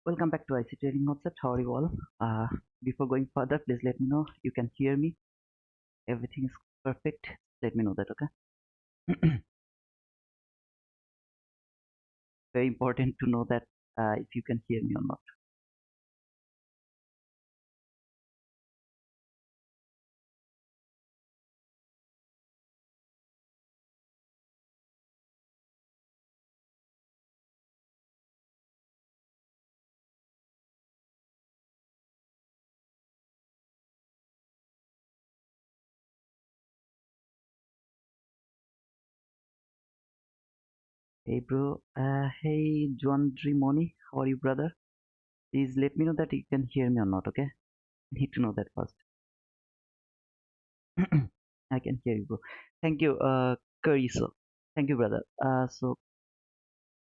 Welcome back to IC Trading Concept. How are you all? Before going further, please let me know you can hear me. Everything is perfect. Let me know that, okay? Very important to know that if you can hear me or not. Hey, bro. Hey, Monay. How are you, brother? Please let me know that you can hear me or not, okay? I need to know that first. I can hear you, bro. Thank you, Kariso. Thank you, brother. So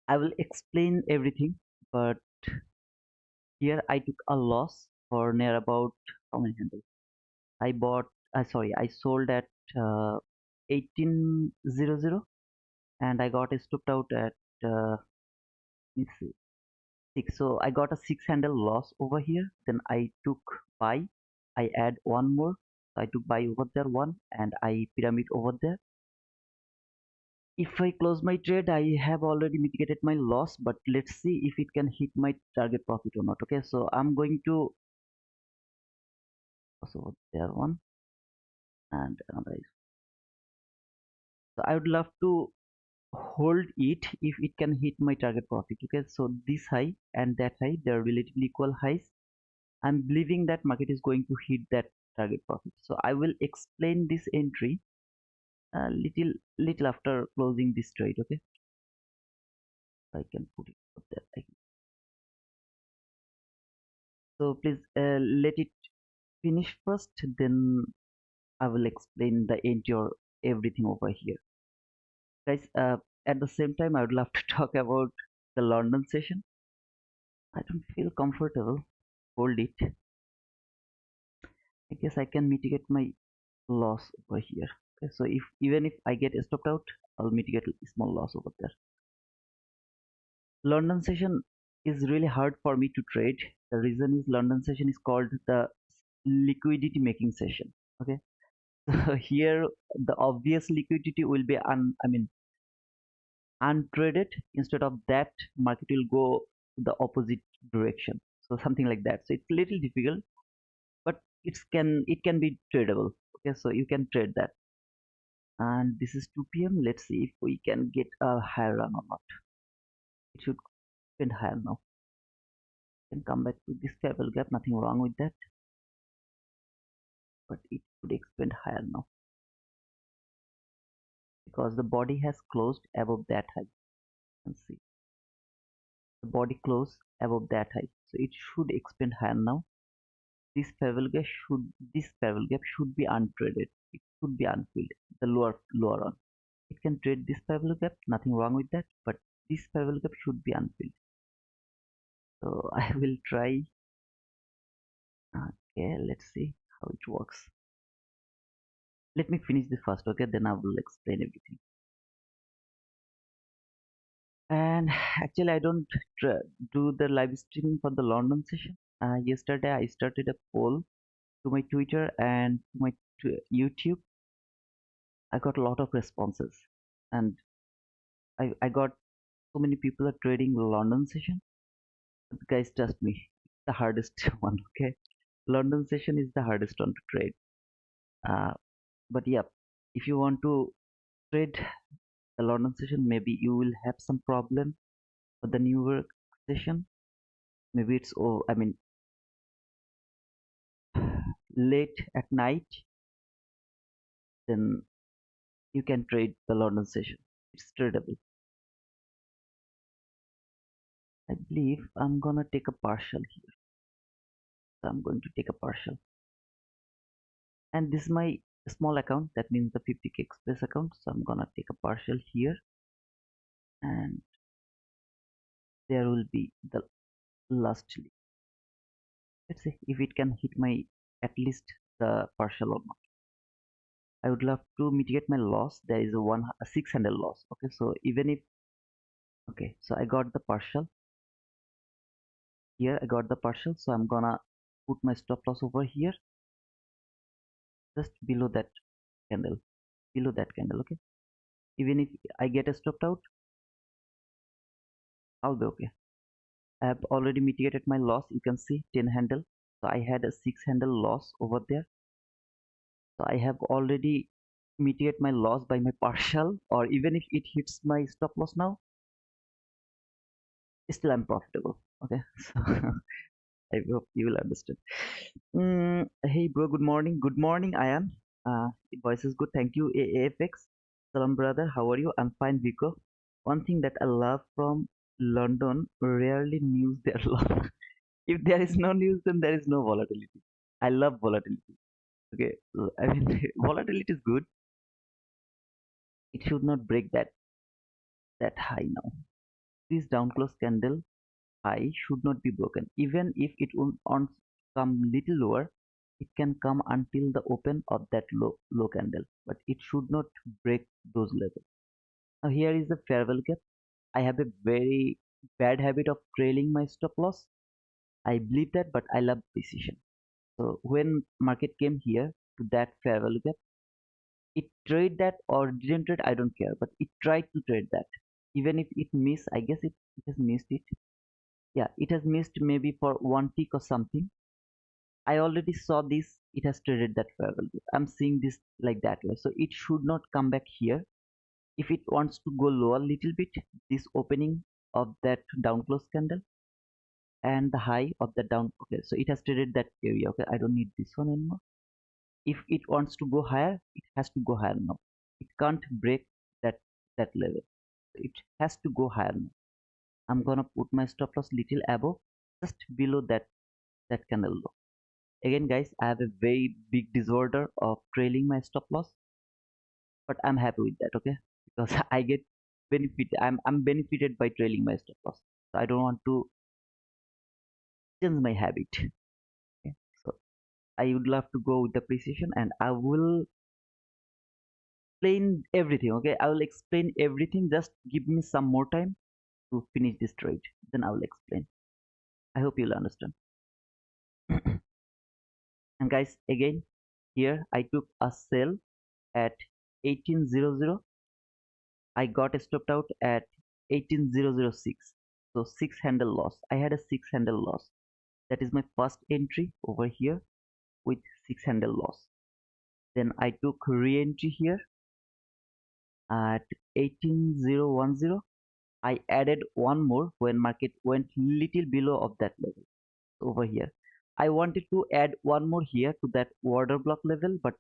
I will explain everything, but here I took a loss for near about how many handles? I bought, sorry, I sold at 1800 and I got stopped out at, let's see, 6. So I got a 6 handle loss over here. Then I took buy. I add one more. So I took buy over there one and I pyramid over there. If I close my trade, I have already mitigated my loss, but let's see if it can hit my target profit or not. Okay, so I'm going to also there one and another. So I would love to hold it if it can hit my target profit. Okay, so this high and that high, they are relatively equal highs. I'm believing that market is going to hit that target profit, so I will explain this entry a little after closing this trade. Okay, I can put it up there. So please let it finish first, then I will explain the entry or everything over here, guys. At the same time, I would love to talk about the London session. I don't feel comfortable hold it. I guess I can mitigate my loss over here. Okay, so if even if I get stopped out, I'll mitigate a small loss over there. London session is really hard for me to trade. The reason is London session is called the liquidity making session. Okay, so here the obvious liquidity will be untraded. Instead of that, market will go the opposite direction. So something like that. So it's a little difficult, but it can be tradable. Okay, so you can trade that. And this is 2 p.m. Let's see if we can get a higher run or not. It should spend higher now. Can come back to this level gap, nothing wrong with that, but it should expand higher now because the body has closed above that high. You can see the body closed above that high, so it should expand higher now. This parallel gap should be untraded. It should be unfilled. The lower on. It can trade this parallel gap, nothing wrong with that, but this parallel gap should be unfilled. So I will try. Okay, let's see how it works. Let me finish this first, okay? Then I will explain everything. And actually, I don't do the live streaming for the London session. Yesterday, I started a poll to my Twitter and to my YouTube. I got a lot of responses, and I got so many people are trading the London session. But guys, trust me, it's the hardest one. Okay, London session is the hardest one to trade. Uh, but yeah, if you want to trade the London session, maybe you will have some problem for the New York session. Maybe it's late at night, then you can trade the London session. It's tradable. I believe I'm gonna take a partial here. So I'm going to take a partial. And this is my small account, that means the 50k express account. So I'm gonna take a partial here, and there will be the last lead. Let's see if it can hit my at least the partial or not. I would love to mitigate my loss. There is a 6 handle loss. Okay, so even if okay, so I got the partial. Here I got the partial, so I'm gonna put my stop loss over here, just below that candle, okay. Even if I get a stopped out, I'll be okay. I have already mitigated my loss. You can see 10 handle, so I had a 6 handle loss over there. So I have already mitigated my loss by my partial, or even if it hits my stop loss now, still I'm profitable, okay. So I hope you will understand. Hey bro, good morning. Good morning, I am. Voice is good. Thank you, AAFX. Salam brother, how are you? I'm fine, Vico. One thing that I love from London, rarely news there love. If there is no news, then there is no volatility. I love volatility. Okay, I mean volatility is good. It should not break that high now. This down close candle high should not be broken. Even if it won't come little lower, it can come until the open of that low candle, but it should not break those levels. Now here is the fair value gap. I have a very bad habit of trailing my stop loss. I believe that, but I love precision. So when market came here to that fair value gap, it trade that or didn't trade, I don't care, but it tried to trade that. Even if it missed, I guess it has missed it. Yeah, it has missed maybe for one tick or something. I already saw this. It has traded that fair value. I'm seeing this like that way. So it should not come back here. If it wants to go lower little bit, this opening of that down close candle and the high of the down. Okay, so it has traded that area. Okay, I don't need this one anymore. If it wants to go higher, it has to go higher now. It can't break that level. It has to go higher now. I'm gonna put my stop loss little above, just below that candle low. Again guys, I have a very big disorder of trailing my stop loss, but I'm happy with that, okay, because I get benefit. I'm benefited by trailing my stop loss, so I don't want to change my habit, okay? So I would love to go with the precision, and I will explain everything, okay. I will explain everything. Just give me some more time to finish this trade, then I will explain. I hope you'll understand. And guys, again, here I took a sell at 1800. I got stopped out at 18006. So 6 handle loss. I had a 6 handle loss. That is my first entry over here with 6 handle loss. Then I took re-entry here at 18010. I added one more when market went little below of that level over here. I wanted to add one more here to that order block level, but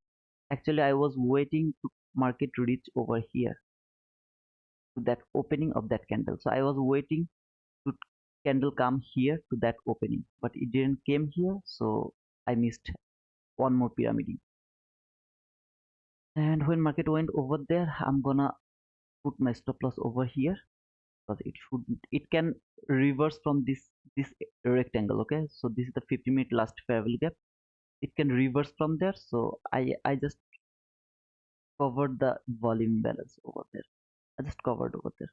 actually I was waiting to market to reach over here to that opening of that candle. So I was waiting to candle come here to that opening, but it didn't came here, so I missed one more pyramid. And when market went over there, I'm gonna put my stop loss over here, because it can reverse from this rectangle, okay. So this is the 50-minute last fair value gap. It can reverse from there, so I just covered the volume balance over there. I just covered over there.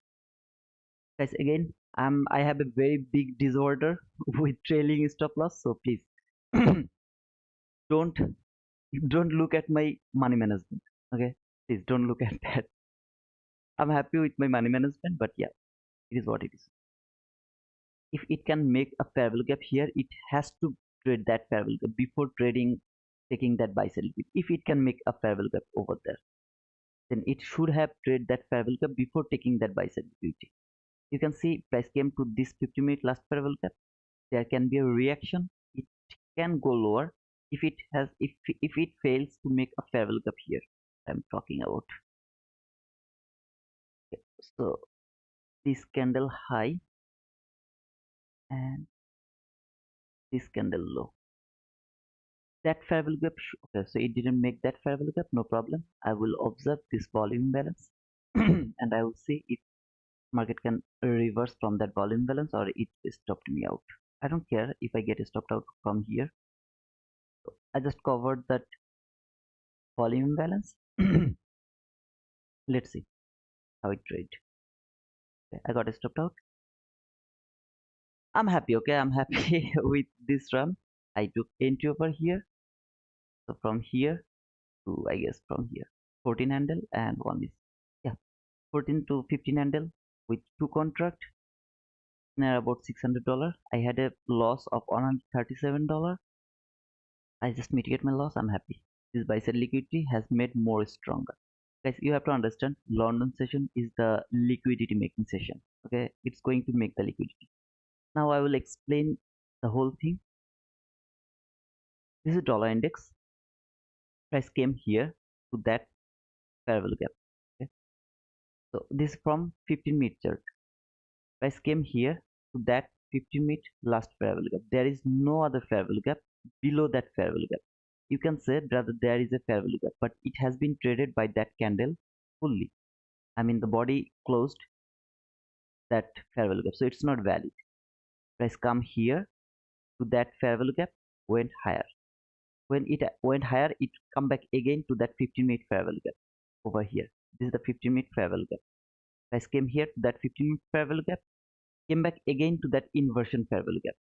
Guys, again, I have a very big disorder with trailing stop loss, so please don't don't look at my money management, okay. Please don't look at that. I'm happy with my money management, but yeah, it is what it is. If it can make a fair value gap here, it has to trade that fair value gap before taking that buy sell liquidity. If it can make a fair value gap over there, then it should have traded that fair value gap before taking that buy sell liquidity. You can see price came to this 50-minute last fair value gap. There can be a reaction. It can go lower if it fails to make a fair value gap here. I'm talking about. Okay, so this candle high and this candle low. That fair value gap. Okay, so it didn't make that fair value gap. No problem. I will observe this volume balance, and I will see if market can reverse from that volume balance or it stopped me out. I don't care if I get stopped out from here. So I just covered that volume balance. Let's see how it trade. Okay, I got stopped out. I'm happy. Okay, I'm happy with this run. I took entry over here. So from here to, I guess, from here 14 handle and one is, yeah, 14 to 15 handle with two contract near about $600. I had a loss of $137. I just mitigate my loss. I'm happy. This buy side liquidity has made more stronger. Guys, you have to understand London session is the liquidity making session. Okay, it's going to make the liquidity. Now I will explain the whole thing. This is dollar index. Price came here to that fair value gap. Okay, so this is from 15 minute chart. Price came here to that 15-minute last fair value gap. There is no other fair value gap below that fair value gap. You can say rather there is a fair value gap, but it has been traded by that candle fully. I mean the body closed that fair value gap, so it's not valid. Price come here to that fair value gap, went higher. When it went higher, it come back again to that 15-minute fair value gap over here. This is the 15-minute fair value gap. Price came here to that 15-minute fair value gap, came back again to that inversion fair value gap.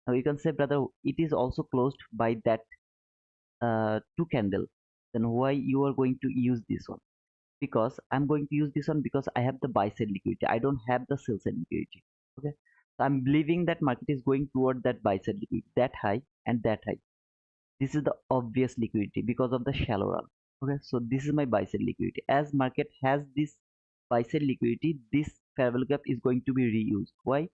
Now you can say, brother, it is also closed by that two candle. Then why you are going to use this one? Because I'm going to use this one because I have the buy side liquidity. I don't have the sell side liquidity. Okay, so I'm believing that market is going toward that buy side liquidity, that high and that high. This is the obvious liquidity because of the shallow run. Okay, so this is my buy side liquidity. As market has this buy side liquidity, this fair value gap is going to be reused. Why?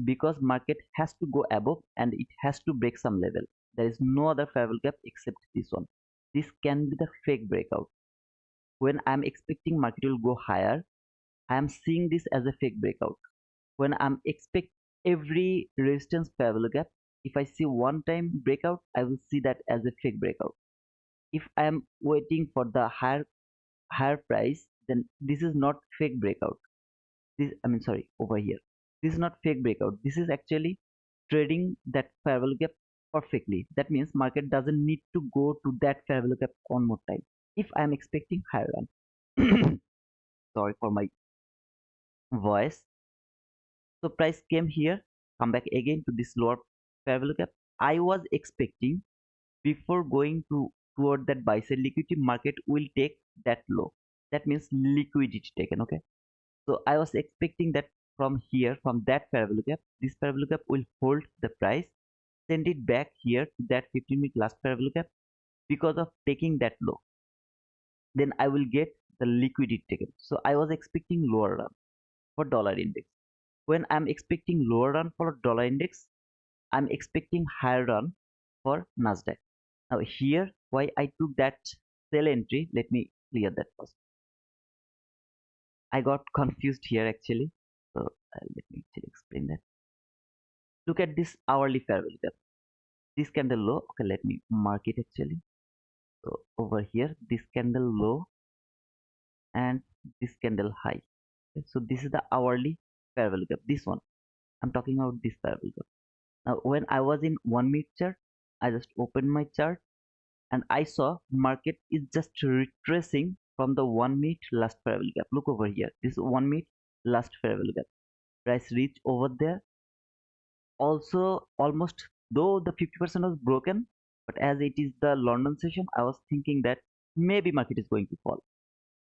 Because market has to go above and it has to break some level. There is no other fair value gap except this one. This can be the fake breakout. When I'm expecting market will go higher, I am seeing this as a fake breakout. When I'm expect every resistance fair value gap, if I see one time breakout, I will see that as a fake breakout. If I am waiting for the higher price, then this is not fake breakout. This, I mean, sorry, over here, this is not fake breakout. This is actually trading that fair value gap perfectly. That means market doesn't need to go to that fair value gap one more time if I am expecting higher run. Sorry for my voice. So price came here, come back again to this lower fair value gap. I was expecting before going to toward that buy side liquidity, market will take that low. That means liquidity taken. Okay, so I was expecting that from here, from that fair value gap, this fair value gap will hold the price, send it back here to that 15-minute last fair value gap. Because of taking that low, then I will get the liquidity taken. So I was expecting lower run for dollar index. When I'm expecting lower run for dollar index, I'm expecting higher run for Nasdaq. Now here, why I took that sell entry, let me clear that first. I got confused here actually. So let me actually explain that. Look at this hourly fair value gap. This candle low. Okay, let me mark it actually. So over here, this candle low and this candle high. Okay, so this is the hourly fair value gap. This one, I'm talking about this fair value gap. Now, when I was in 1 minute chart, I just opened my chart and I saw market is just retracing from the 1 minute last fair value gap. Look over here. This 1 minute last fair value gap. Price reach over there. Also, almost though the 50% was broken, but as it is the London session, I was thinking that maybe market is going to fall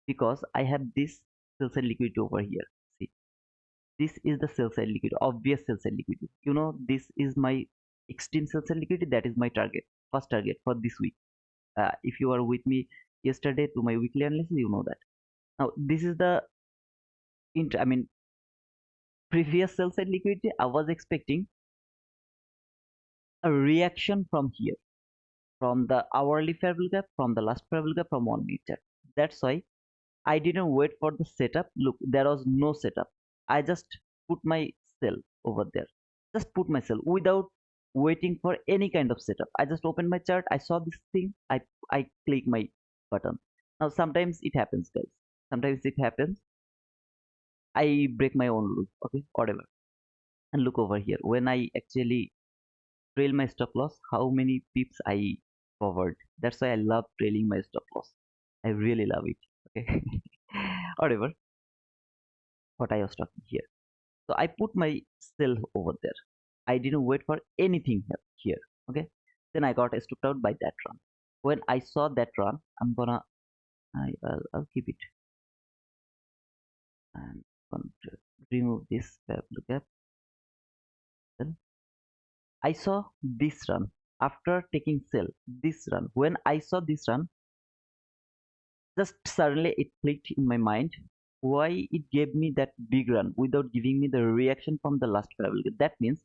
because I have this sell side liquidity over here. See, this is the sell side liquidity, obvious sell side liquidity. You know, this is my extreme sell side liquidity. That is my target, first target for this week. If you are with me yesterday to my weekly analysis, you know that. Now, this is the I mean previous sell side liquidity. I was expecting a reaction from here, from the hourly fair value gap, from the last fair value gap, from 1 minute chart. That's why I didn't wait for the setup. Look, there was no setup. I just put my sell over there. Just put my sell without waiting for any kind of setup. I just opened my chart. I saw this thing. I click my button. Now sometimes it happens, guys. Sometimes it happens. I break my own rule. Okay, whatever. And look over here. When I actually trail my stop loss, how many pips I covered. That's why I love trailing my stop loss. I really love it. Okay. Whatever. What I was talking here. So I put my sell over there. I didn't wait for anything here. Okay, then I got stopped out by that run. When I saw that run, I'll keep it and going to remove this parallel gap. Then I saw this run after taking sell. This run, when I saw this run, just suddenly it clicked in my mind why it gave me that big run without giving me the reaction from the last parallel gap. That means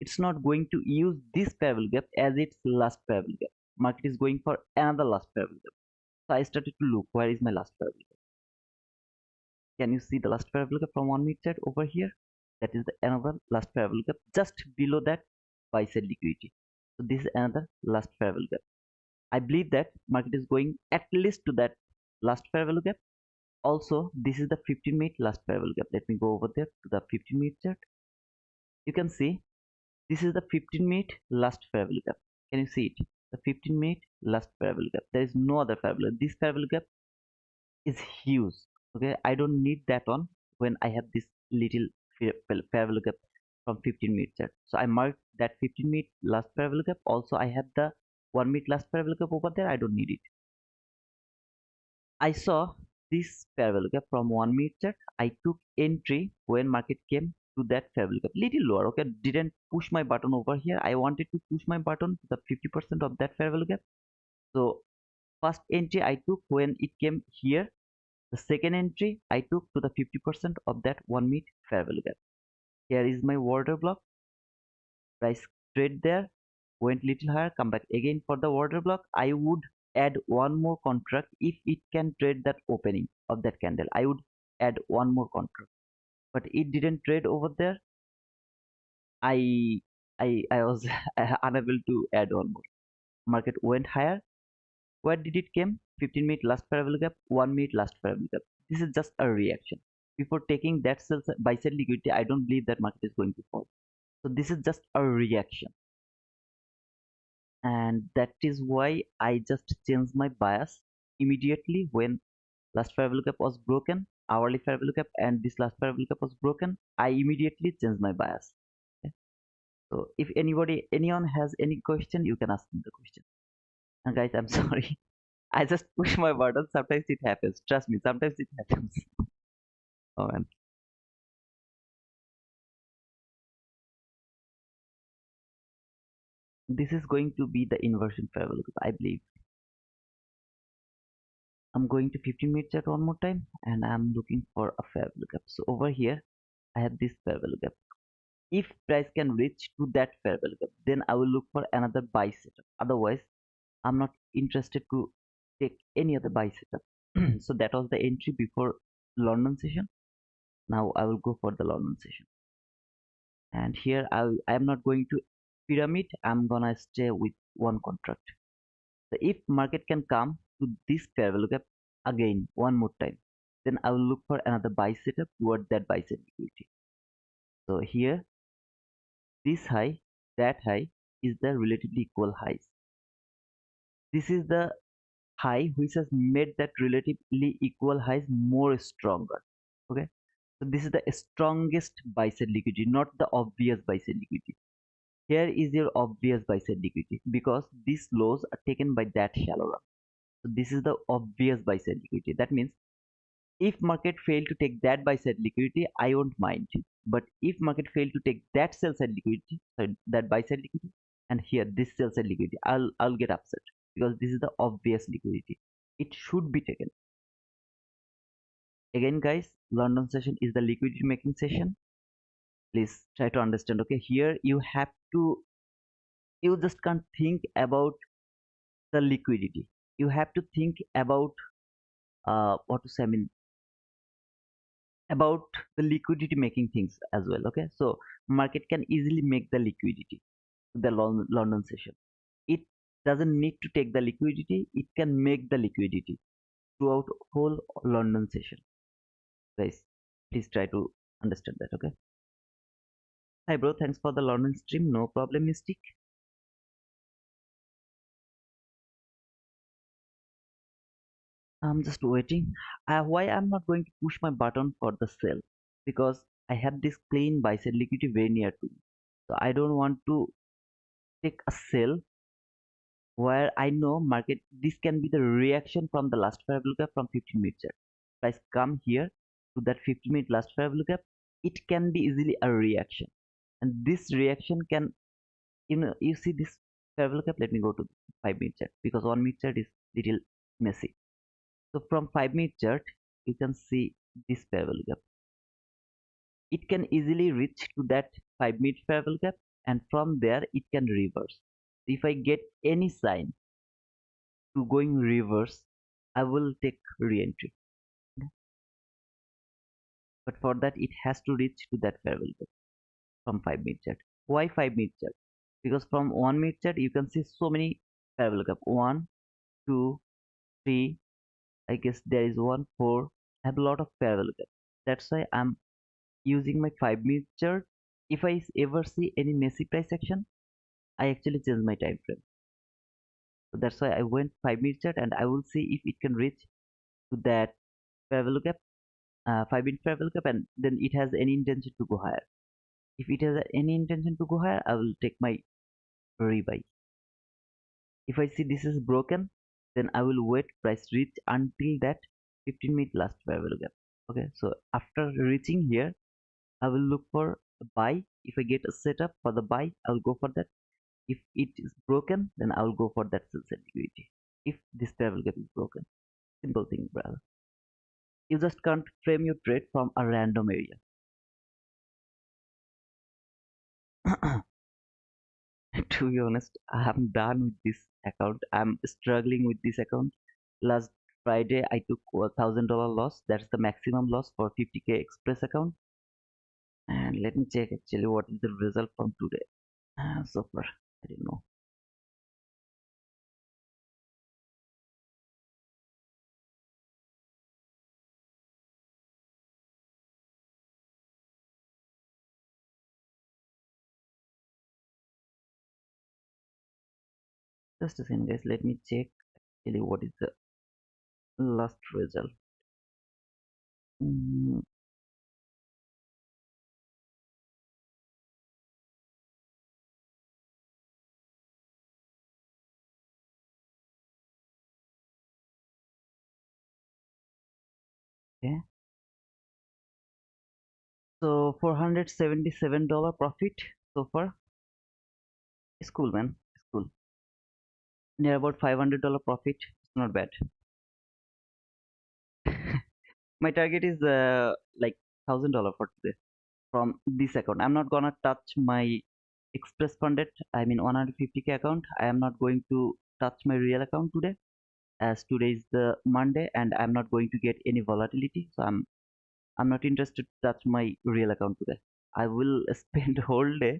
it's not going to use this parallel gap as its last parallel gap. Market is going for another last parallel gap. So I started to look where is my last parallel gap. Can you see the last parallel gap from 1 minute chart over here? That is the another last parallel gap just below that buy side liquidity. So this is another last parallel gap. I believe that market is going at least to that last parallel gap. Also, this is the 15-minute last parallel gap. Let me go over there to the 15-minute chart. You can see this is the 15-minute last parallel gap. Can you see it? The 15-minute last parallel gap. There is no other parallel. This parallel gap is huge. Okay, I don't need that one when I have this little parallel gap from 15-minute chart. So I marked that 15-minute last parallel gap. Also, I have the 1 minute last parallel gap over there. I don't need it. I saw this parallel gap from 1 minute chart. I took entry when market came to that parallel gap, little lower. Okay, didn't push my button over here. I wanted to push my button to the 50% of that parallel gap. So first entry I took when it came here. The second entry I took to the 50% of that 1 minute parallel gap. Here is my order block. Price trade there, went little higher, come back again for the order block. I would add one more contract if it can trade that opening of that candle. I would add one more contract, but it didn't trade over there. I was unable to add one more. Market went higher. Where did it came? 15-minute last parallel gap, 1 minute last parallel gap. This is just a reaction. Before taking that sell buy side liquidity, I don't believe that market is going to fall. So this is just a reaction, and that is why I just changed my bias immediately when last parallel gap was broken, hourly parallel gap, and this last parallel gap was broken. I immediately changed my bias. Okay? So if anyone has any question, you can ask me the question. And guys, I'm sorry, I just push my button. Sometimes it happens. Trust me, sometimes it happens. Oh man, this is going to be the inversion parallel gap, I believe. I'm going to 15-minute chart one more time, and I'm looking for a parallel gap. So over here, I have this parallel gap. If price can reach to that parallel gap, then I will look for another buy setup. Otherwise, I'm not interested to take any other buy setup. So that was the entry before London session. Now I will go for the London session. And here I'm not going to pyramid. I'm gonna stay with one contract. So if market can come to this parallel gap again one more time, then I will look for another buy setup toward that buy side liquidity. So here, this high, that high is the relatively equal highs. This is the high which has made that relatively equal highs more stronger. Okay, so this is the strongest buy side liquidity, not the obvious buy side liquidity. Here is your obvious buy side liquidity because these lows are taken by that shallow run. So this is the obvious buy side liquidity. That means if market fail to take that buy side liquidity, I won't mind. But if market fail to take that sell side liquidity, sorry, that buy side liquidity, and here this sell side liquidity, I'll get upset because this is the obvious liquidity. It should be taken. Again, guys, London session is the liquidity making session. Please try to understand. Okay, here you have to, you just can't think about the liquidity. You have to think about what to say. I mean, about the liquidity making things as well. Okay, so market can easily make the liquidity to the London session. It doesn't need to take the liquidity, it can make the liquidity throughout whole London session. Guys, please try to understand that. Okay, hi bro, thanks for the London stream. No problem, Mystic. I'm just waiting. Why I'm not going to push my button for the sell? Because I have this clean buy side liquidity very near to me. So I don't want to take a sell where I know market this can be the reaction from the last fair value gap from 15-minute chart. Price come here to that 15-minute last fair value gap, it can be easily a reaction, and this reaction can, you see this fair value gap. Let me go to 5-minute chart because 1-minute chart is little messy. So from 5-minute chart you can see this fair value gap. It can easily reach to that 5-minute fair value gap, and from there it can reverse. If I get any sign to going reverse, I will take re-entry. But for that, it has to reach to that fair value from 5-minute chart. Why 5-minute chart? Because from 1-minute chart, you can see so many fair value gap. 1, 2, 3. I guess there is 1, 4. I have a lot of fair value gap. That's why I'm using my 5-minute chart. If I ever see any messy price action, I actually change my time frame. So that's why I went 5-minute chart, and I will see if it can reach to that fair value gap, 5-minute fair value gap, and then it has any intention to go higher. If it has any intention to go higher, I will take my rebuy. If I see this is broken, then I will wait price reach until that 15-minute last fair value gap. Okay, so after reaching here, I will look for a buy. If I get a setup for the buy, I will go for that. If it is broken, then I will go for that sell liquidity. If this fair value gap is broken, simple thing, brother. You just can't frame your trade from a random area. To be honest, I'm done with this account. I'm struggling with this account. Last Friday, I took $1,000 loss. That's the maximum loss for 50k Express account. And let me check actually what is the result from today. So far, I don't know. Just a second, guys. Let me check actually what is the last result. Mm, okay. So $477 profit so far. It's cool, man. It's cool. Near about $500 profit. It's not bad. My target is like $1,000 for today from this account. I'm not gonna touch my express funded, I mean 150k account. I am not going to touch my real account today, as today is the Monday and I'm not going to get any volatility. So I'm not interested to touch my real account today. I will spend whole day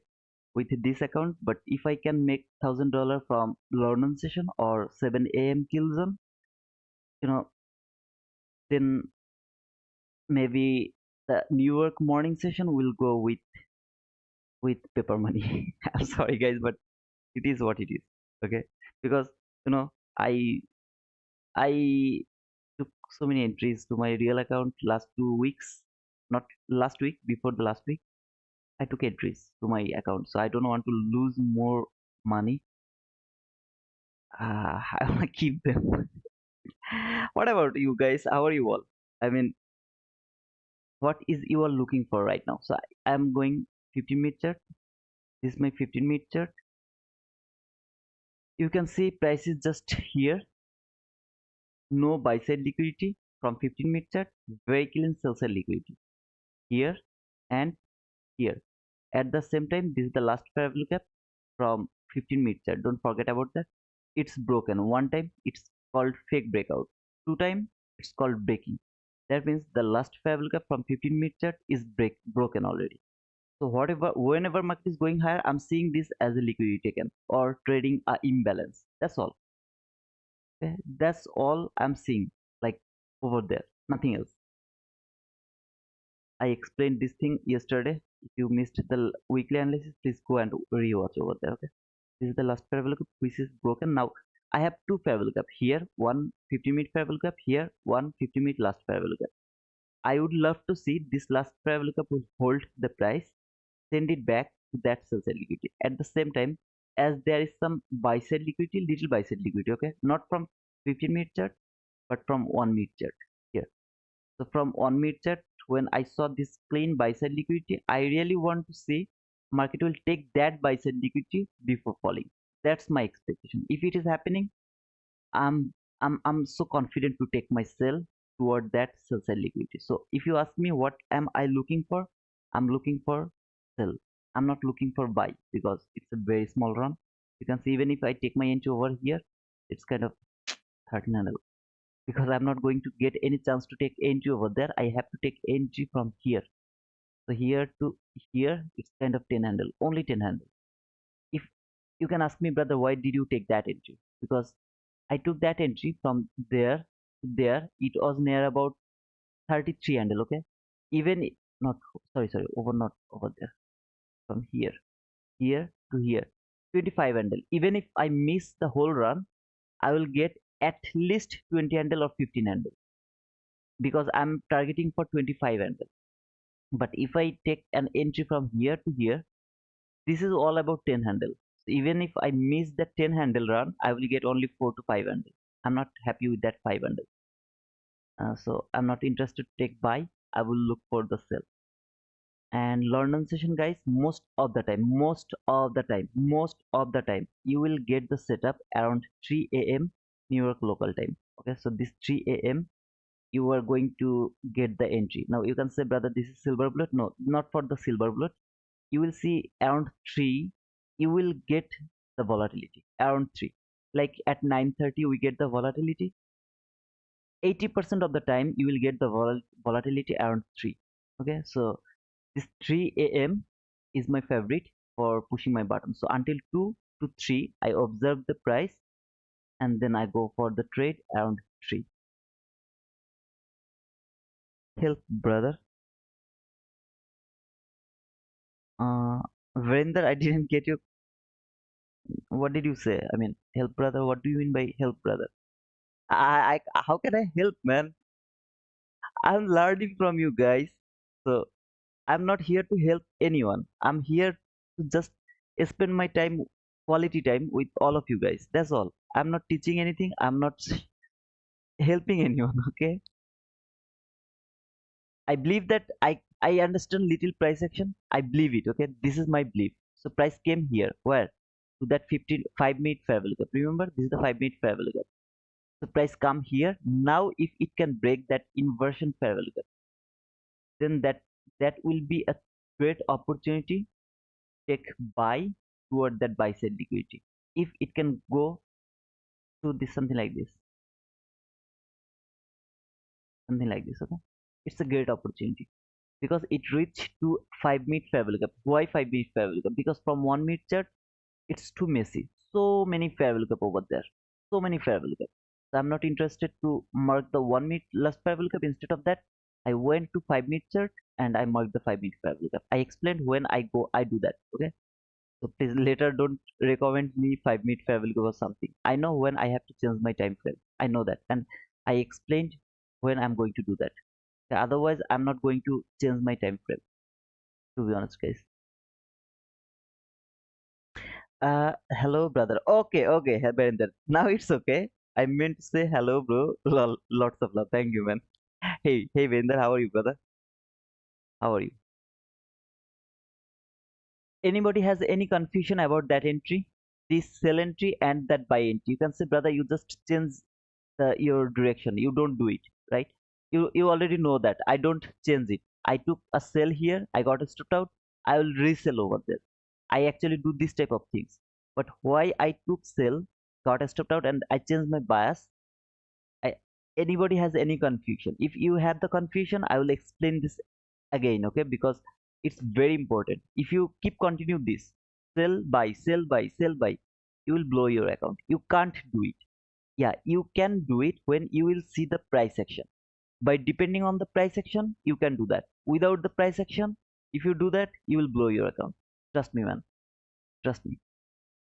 with this account, but if I can make $1,000 from London session or 7 a.m. kill zone, you know, then maybe the New York morning session will go with paper money. I'm sorry guys, but it is what it is. Okay, because you know I took so many entries to my real account last 2 weeks, not last week, before the last week. I took entries to my account, so I don't want to lose more money. I want to keep them. What about you guys? How are you all? I mean, what is you are looking for right now? So I am going 15-minute chart. This is my 15-minute chart. You can see price is just here. No buy side liquidity from 15-minute chart. Very clean sell side liquidity here and here. At the same time, this is the last fair value gap from 15-minute chart. Don't forget about that. It's broken. One time, it's called fake breakout. Two time, it's called breaking. That means the last fair value gap from 15-minute chart is broken already. So whenever market is going higher, I'm seeing this as a liquidity taken or trading a imbalance. That's all. Okay? That's all I'm seeing, like over there, nothing else. I explained this thing yesterday. If you missed the weekly analysis, please go and rewatch over there. Okay, this is the last fair value gap which is broken. Now I have two fair value gap here, one 50-minute fair value gap here, one 50-minute last fair value gap. I would love to see this last fair value gap will hold the price, send it back to that sell side liquidity. At the same time, as there is some buy side liquidity, little buy side liquidity, okay, not from 15-minute chart, but from 1-minute chart here. So from 1-minute chart, when I saw this clean buy side liquidity, I really want to see market will take that buy side liquidity before falling. That's my expectation. If it is happening, I'm so confident to take my sell toward that sell side liquidity. So if you ask me what am I looking for, I'm looking for sell. I'm not looking for buy because it's a very small run. You can see even if I take my entry over here, it's kind of 1300 because I'm not going to get any chance to take entry over there. I have to take entry from here. So here to here, it's kind of 10 handle, only 10 handle. If you can ask me, brother, why did you take that entry? Because I took that entry from there to there. It was near about 33 handle. Okay, even not sorry over not over there, from here to here, 25 handle. Even if I miss the whole run, I will get at least 20 handle or 15 handle because I'm targeting for 25 handle. But if I take an entry from here to here, this is all about 10 handle. So even if I miss the 10 handle run, I will get only 4 to 5 handle. I'm not happy with that 5 handle. So I'm not interested to take buy. I will look for the sell. And London session, guys, most of the time, you will get the setup around 3 a.m. New York local time. Okay, so this 3 a.m. you are going to get the entry. Now you can say, brother, this is silver bullet. No, not for the silver bullet. You will see around 3, you will get the volatility around 3. Like at 9:30, we get the volatility. 80% of the time, you will get the volatility around 3. Okay, so this 3 a.m. is my favorite for pushing my button. So until 2 to 3, I observe the price and then I go for the trade around 3. Help, brother. Uh, Vrinder, I didn't get you. What did you say? I mean, help, brother. What do you mean by help, brother? How can I help, man? I'm learning from you guys. So I'm not here to help anyone. I'm here to just spend my time, quality time with all of you guys. That's all. I'm not teaching anything. I'm not helping anyone. Okay. I believe that I understand little price action. I believe it. Okay. This is my belief. So price came here. Where? To that 5-minute fair value gap. Remember, this is the 5-minute fair value gap. So price come here. Now, if it can break that inversion fair value gap, then that will be a great opportunity to take buy toward that buy side liquidity. If it can go to this something like this, okay, it's a great opportunity because it reached to 5-minute fair value gap. Why 5-minute fair value gap? Because from 1-minute chart, it's too messy. So many fair value gap over there. So many fair value gap. So I'm not interested to mark the 1-minute last fair value gap. Instead of that, I went to 5-minute chart and I marked the 5-minute fair value gap. I explained when I do that. Okay. So please later don't recommend me 5-minute fair value gap or something. I know when I have to change my time frame. I know that, and I explained when I'm going to do that. Otherwise, I'm not going to change my time frame. To be honest, guys. Hello, brother. Okay, Barinder. Now it's okay. I meant to say hello, bro. Lol, lots of love. Thank you, man. Hey, Barinder. How are you, brother? How are you? Anybody has any confusion about that entry? This sell entry and that buy entry. You can say, brother, you just change your direction. You don't do it, right? You already know that. I don't change it. I took a sell here. I got a stopped out. I will resell over there. I actually do this type of things. But why I took sell, got a stopped out, and I changed my bias? I, Anybody has any confusion? If you have the confusion, I will explain this again, okay? Because it's very important. If you keep continue this sell buy sell buy sell buy, you will blow your account. You can't do it. Yeah, you can do it when you will see the price action. By depending on the price action, you can do that. Without the price action, if you do that, you will blow your account. Trust me, man. Trust me.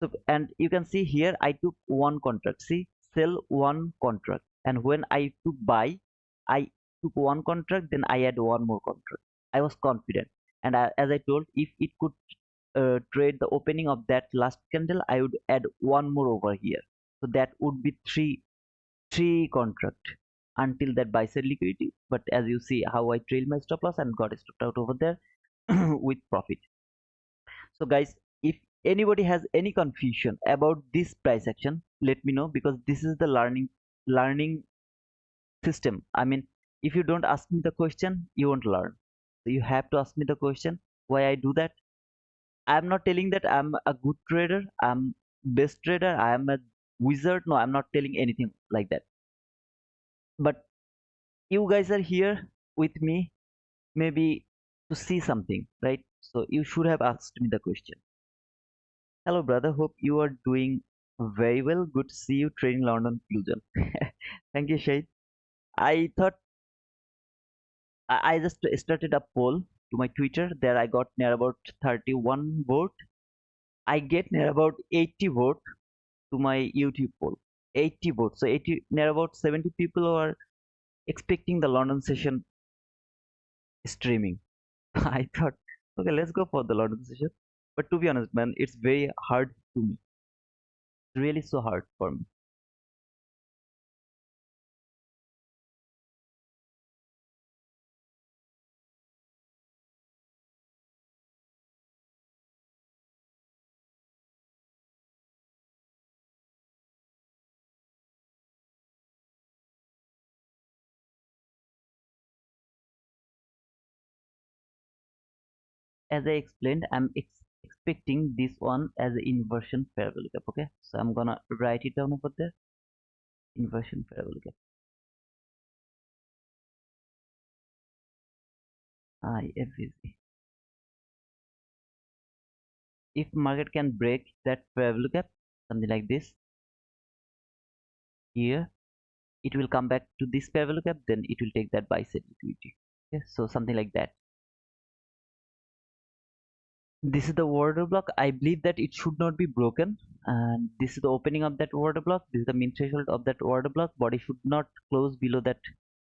So, and you can see here I took one contract. See, sell one contract, and when I took buy, I took one contract, then I had one more contract. I was confident, and as I told, if it could trade the opening of that last candle, I would add one more over here. So that would be three contract until that buy side liquidity. But as you see how I trailed my stop loss and got stopped out over there with profit. So guys, if anybody has any confusion about this price action, let me know, because this is the learning system. I mean, if you don't ask me the question, you won't learn. So you have to ask me the question why I do that. I'm not telling that I'm a good trader, I'm best trader, I am a wizard. No, I'm not telling anything like that. But you guys are here with me maybe to see something, right? So you should have asked me the question. Hello, brother. Hope you are doing very well. Good to see you trading London Fusion. Thank you, Shahid. I thought I just started a poll to my Twitter. There I got near about 31 vote. I get near about 80 vote to my YouTube poll. 80 votes. So 80 near about 70 people are expecting the London session streaming. I thought, okay, let's go for the London session. But to be honest, man, it's very hard to me. It's really so hard for me. As I explained, I'm expecting this one as an inversion parabolic gap. Okay, so I'm gonna write it down over there. Inversion parabolic gap. IFVG. If market can break that parabolic gap, something like this, here it will come back to this parabolic gap, then it will take that buy side liquidity. Okay, so something like that. This is the order block. I believe that it should not be broken, and this is the opening of that order block. This is the mean threshold of that order block. Body should not close below that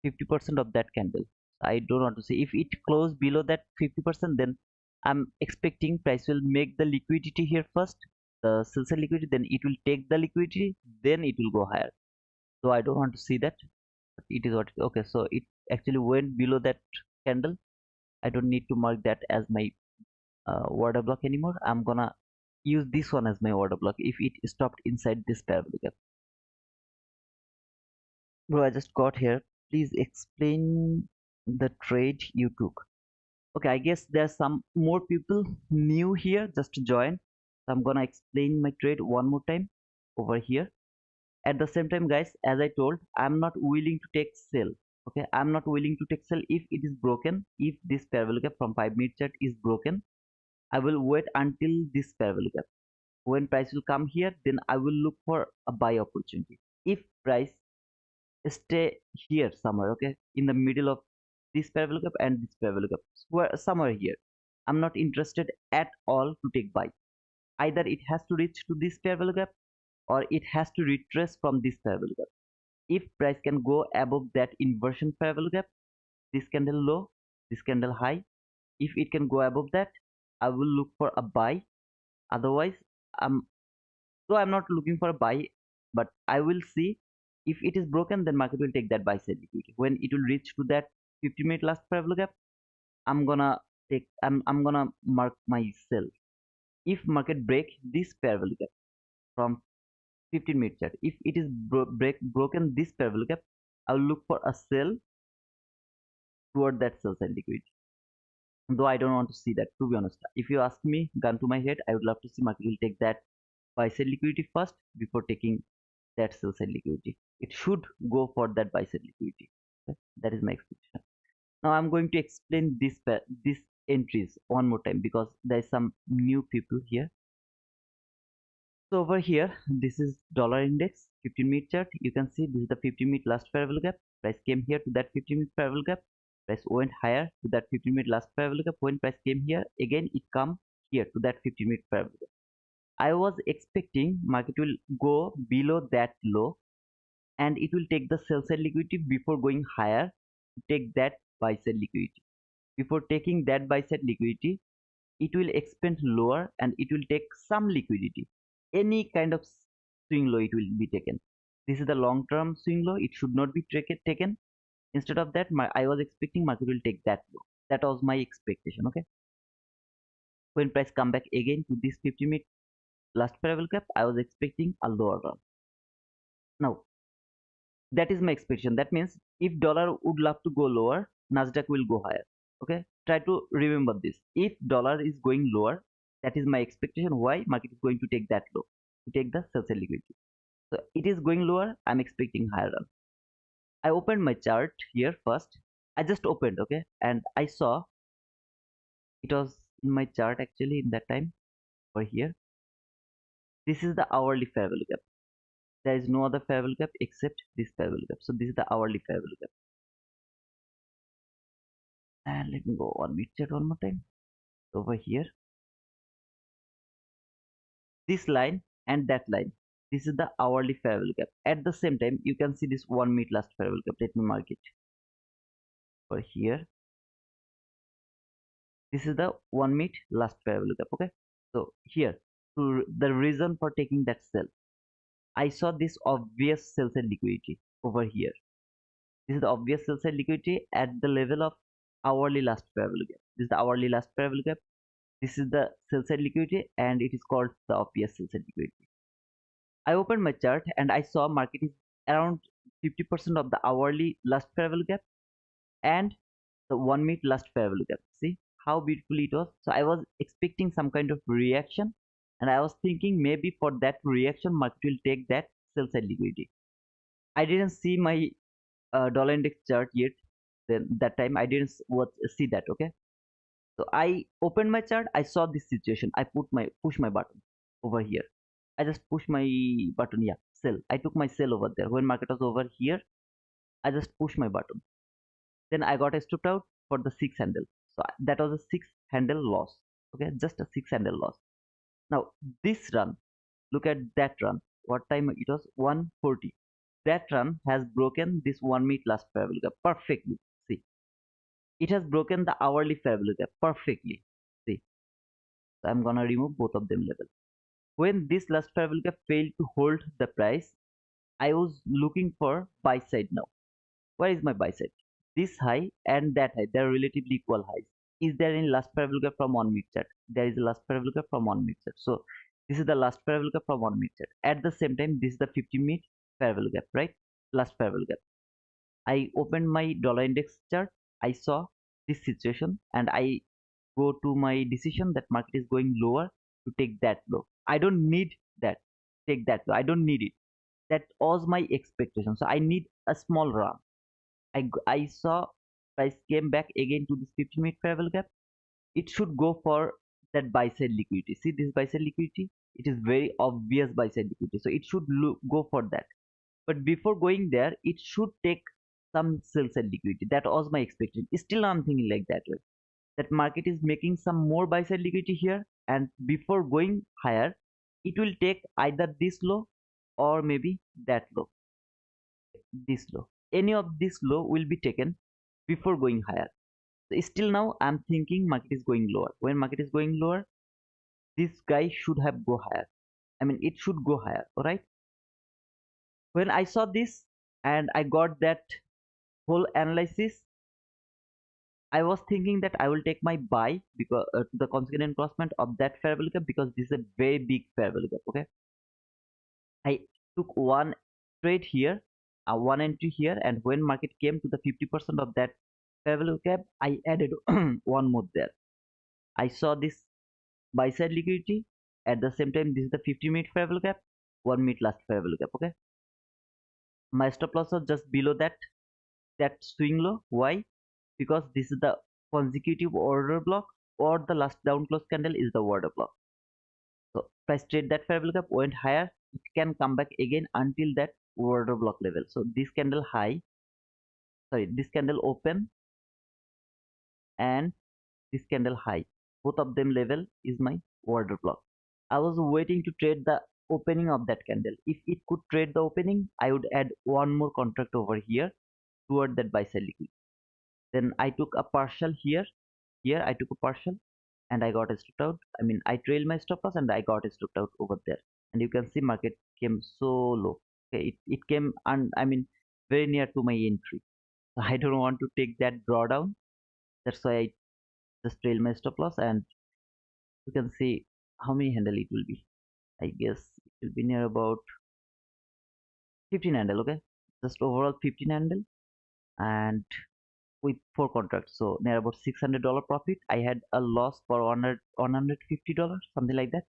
50% of that candle. I don't want to say if it close below that 50%, then I'm expecting price will make the liquidity here first, the sell side liquidity, then it will take the liquidity, then it will go higher. So I don't want to see that. It is what it is. Okay, so it actually went below that candle. I don't need to mark that as my order block anymore. I'm gonna use this one as my order block if it stopped inside this parabolic gap. Bro, I just got here. Please explain the trade you took. Okay, I guess there's some more people new here just to join. So I'm gonna explain my trade one more time over here. At the same time, guys, as I told, I'm not willing to take sell. Okay, I'm not willing to take sell if it is broken. If this parabolic gap from 5 minute chart is broken, I will wait until this parabolic gap. When price will come here, then I will look for a buy opportunity. If price stay here somewhere, okay, in the middle of this parabolic gap and this parabolic gap, somewhere here, I'm not interested at all to take buy. Either it has to reach to this parabolic gap or it has to retrace from this parabolic gap. If price can go above that inversion parabolic gap, this candle low, this candle high, if it can go above that, I will look for a buy. Otherwise, I'm so I'm not looking for a buy, but I will see if it is broken, then market will take that buy side liquidity. When it will reach to that 50-minute last parabolic gap, I'm gonna mark my sell. If market break this parabolic gap from 15-minute chart, if it is broken this parabolic gap, I will look for a sell toward that sell side liquidity. Though I don't want to see that, to be honest. If you ask me, gun to my head, I would love to see market will take that buy side liquidity first before taking that sell side liquidity. It should go for that buy side liquidity. Okay? That is my expectation. Now I'm going to explain this entries one more time because there is some new people here. So over here, this is dollar index 15-minute chart. You can see this is the 15-minute last parabolic gap. Price came here to that 15-minute parabolic gap. Price went higher to that 15-minute last parabolic gap. When price came here, again it come here to that 15-minute parabolic gap. I was expecting market will go below that low and it will take the sell side liquidity before going higher to take that buy side liquidity. Before taking that buy side liquidity, it will expand lower and it will take some liquidity. Any kind of swing low it will be taken. This is the long term swing low, it should not be taken. Instead of that, I was expecting market will take that low. That was my expectation. Okay, when price come back again to this 50-minute last parallel gap, I was expecting a lower run. Now that is my expectation. That means if dollar would love to go lower, Nasdaq will go higher. Okay, try to remember this. If dollar is going lower, that is my expectation. Why? Market is going to take that low to take the sell side liquidity. So it is going lower, I'm expecting higher run. I opened my chart here first. I just opened, okay, and I saw it was in my chart actually in that time over here. This is the hourly fair value gap. There is no other fair value gap except this fair value gap. So this is the hourly fair value gap. And let me go on mid chart one more time. Over here, this line and that line. This is the hourly fair value gap. At the same time, you can see this 1 minute last fair value gap. Let me mark it over here. This is the 1 minute last fair value gap. Okay, so here, the reason for taking that sell, I saw this obvious sell side liquidity over here. This is the obvious sell side liquidity at the level of hourly last fair value gap. This is the hourly last fair value gap. This is the sell side liquidity and it is called the obvious sell side liquidity. I opened my chart and I saw market is around 50% of the hourly last fair value gap and the 1 minute last fair value gap. See how beautiful it was. So I was expecting some kind of reaction and I was thinking maybe for that reaction market will take that sell side liquidity. I didn't see my dollar index chart yet. Then that time I didn't see that. Okay, so I opened my chart, I saw this situation, I push my button over here. I just push my button, yeah, sell. I took my sell over there. When market was over here, I just push my button. Then I got a stopped out for the 6 handle. So that was a 6 handle loss. Okay, just a 6 handle loss. Now this run, look at that run. What time it was? 140. That run has broken this 1 minute last fair value gap perfectly. See, it has broken the hourly fair value gap perfectly. See, so I'm gonna remove both of them level. When this last fair value gap failed to hold the price, I was looking for buy side now. Where is my buy side? This high and that high, they are relatively equal highs. Is there any last fair value gap from 1 minute chart? There is a last fair value gap from 1 minute chart. So this is the last fair value gap from 1 minute chart. At the same time, this is the 50-minute fair value gap, right? Last fair value gap. I opened my dollar index chart. I saw this situation and I go to my decision that market is going lower to take that low. I don't need that. Take that low. I don't need it. That was my expectation. So I need a small run. I saw price came back again to this 50-minute fair value gap. It should go for that buy side liquidity. See this buy side liquidity? It is very obvious buy side liquidity. So it should go for that. But before going there, it should take some sell side liquidity. That was my expectation. Still, I'm thinking like that way. That market is making some more buy side liquidity here, and before going higher, it will take either this low or maybe that low. This low. Any of this low will be taken before going higher. So still now I'm thinking market is going lower. When market is going lower, this guy should have go higher. I mean it should go higher. All right. When I saw this and I got that whole analysis, I was thinking that I will take my buy because the consequent encroachment of that fair value gap because this is a very big fair value gap. Okay, I took one trade here, one entry here, and when market came to the 50% of that fair value gap, I added one more there. I saw this buy side liquidity. At the same time, this is the 50-minute fair value gap, 1 minute last fair value gap. Okay, my stop loss was just below that swing low. Why? Because this is the consecutive order block or the last down close candle is the order block. So if I trade that fair value gap went higher, it can come back again until that order block level. So this candle high, sorry, this candle open and this candle high, both of them level is my order block. I was waiting to trade the opening of that candle. If it could trade the opening, I would add one more contract over here toward that buy side liquidity. Then I took a partial here I took a partial and I got stopped out. I mean, I trailed my stop loss and I got stopped out over there. And you can see market came so low. Okay, it came and I mean very near to my entry. So I don't want to take that drawdown. That's why I just trail my stop loss, and you can see how many handle it will be. I guess it will be near about 15 handle. Okay, just overall 15 handle, and with 4 contracts, so near about $600 profit. I had a loss for 150 dollars, something like that.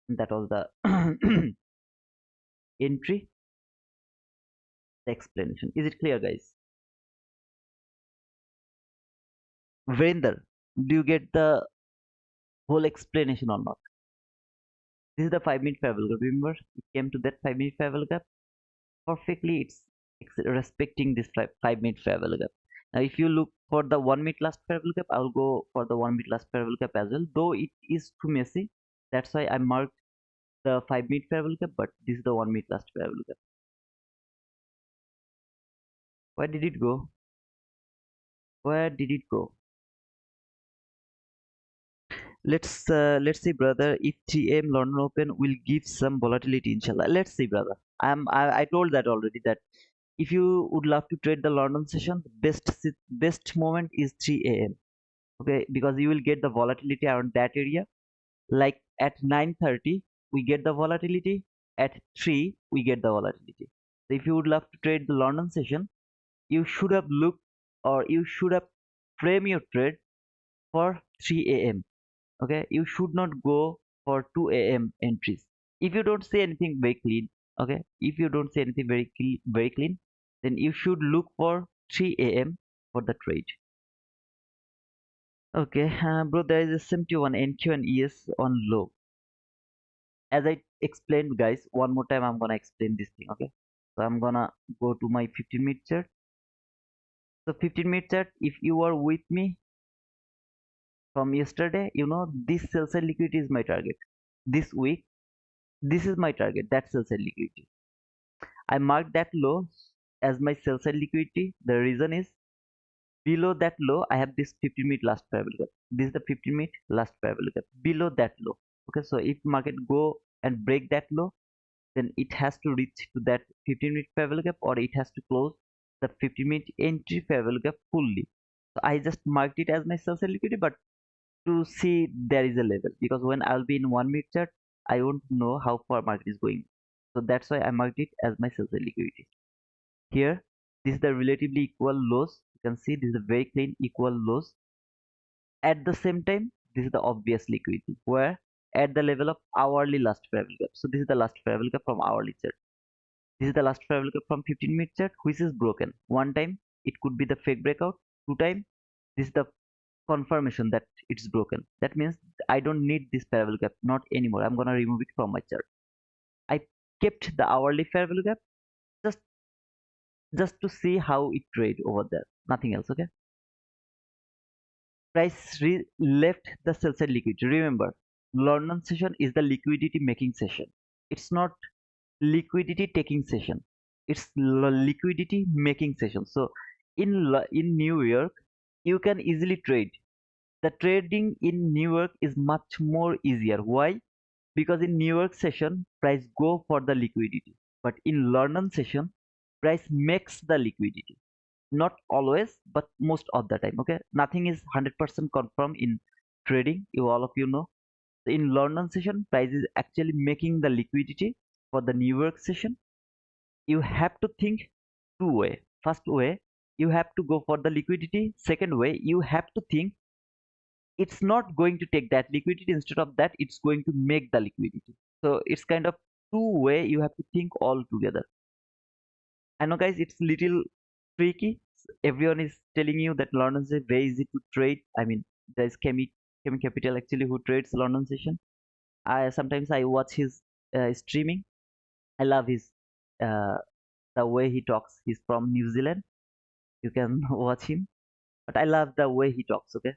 And that was the entry. The explanation, is it clear, guys? Vrinder, do you get the whole explanation or not? This is the 5 minute fair value gap. Remember, it came to that 5 minute fair value gap perfectly. It's respecting this 5 minute fair value gap. Now if you look for the 1 minute last fair value gap, I will go for the 1 minute last fair value gap as well, though it is too messy. That's why I marked the 5 minute fair value gap, but this is the 1 minute last fair value gap. Where did it go? Where did it go? Let's see, brother, if 3 a.m. London Open will give some volatility, inshallah. Let's see, brother. I told that already, that if you would love to trade the London session, the best moment is 3 a.m. Okay, because you will get the volatility around that area. Like at 9:30 we get the volatility, at 3 we get the volatility. So if you would love to trade the London session, you should have looked, or you should have frame your trade for 3 a.m. Okay, you should not go for 2 a.m. entries. If you don't say anything very clean, okay, if you don't say anything very clean, then you should look for 3 a.m. for the trade. Okay, bro, there is a SMT one NQ and ES on low. As I explained, guys, one more time I'm gonna explain this thing. Okay, so I'm gonna go to my 15-minute chart. So 15-minute chart, if you are with me from yesterday, you know this sell side liquidity is my target. This week, this is my target. That sell side liquidity. I marked that low as my sell side liquidity. The reason is below that low, I have this 15-minute last parallel gap. This is the 15-minute last parallel gap. Below that low. Okay, so if market go and break that low, then it has to reach to that 15-minute fair value gap, or it has to close the 15-minute entry fair value gap fully. So I just marked it as my sell side liquidity, but to see there is a level, because when I'll be in 1 minute chart, I won't know how far market is going. So that's why I marked it as my sell side liquidity. Here, this is the relatively equal lows. You can see this is a very clean equal lows. At the same time, this is the obvious liquidity, where at the level of hourly last fair value gap. So this is the last fair value gap from hourly chart. This is the last fair value gap from 15-minute chart, which is broken. One time, it could be the fake breakout. Two time, this is the confirmation that it's broken. That means I don't need this fair value gap, not anymore. I'm gonna remove it from my chart. I kept the hourly fair value gap just just to see how it trade over there. Nothing else, okay? Left the sell side liquidity. Remember, London session is the liquidity making session. It's not liquidity taking session. It's liquidity making session. So in New York, you can easily trade. The trading in New York is much more easier. Why? Because in New York session, price go for the liquidity, but in London session, price makes the liquidity. Not always, but most of the time. Okay, nothing is 100% confirmed in trading. You all of you know. So in London session, price is actually making the liquidity. For the New York session, you have to think two way. First way, you have to go for the liquidity. Second way, you have to think it's not going to take that liquidity. Instead of that, it's going to make the liquidity. So it's kind of two way. You have to think all together. I know, guys, it's little tricky. Everyone is telling you that London is very easy to trade. I mean, there's Kemi Capital actually who trades London session. I sometimes I watch his streaming. I love his uh, the way he talks. He's from New Zealand. You can watch him, but I love the way he talks. Okay,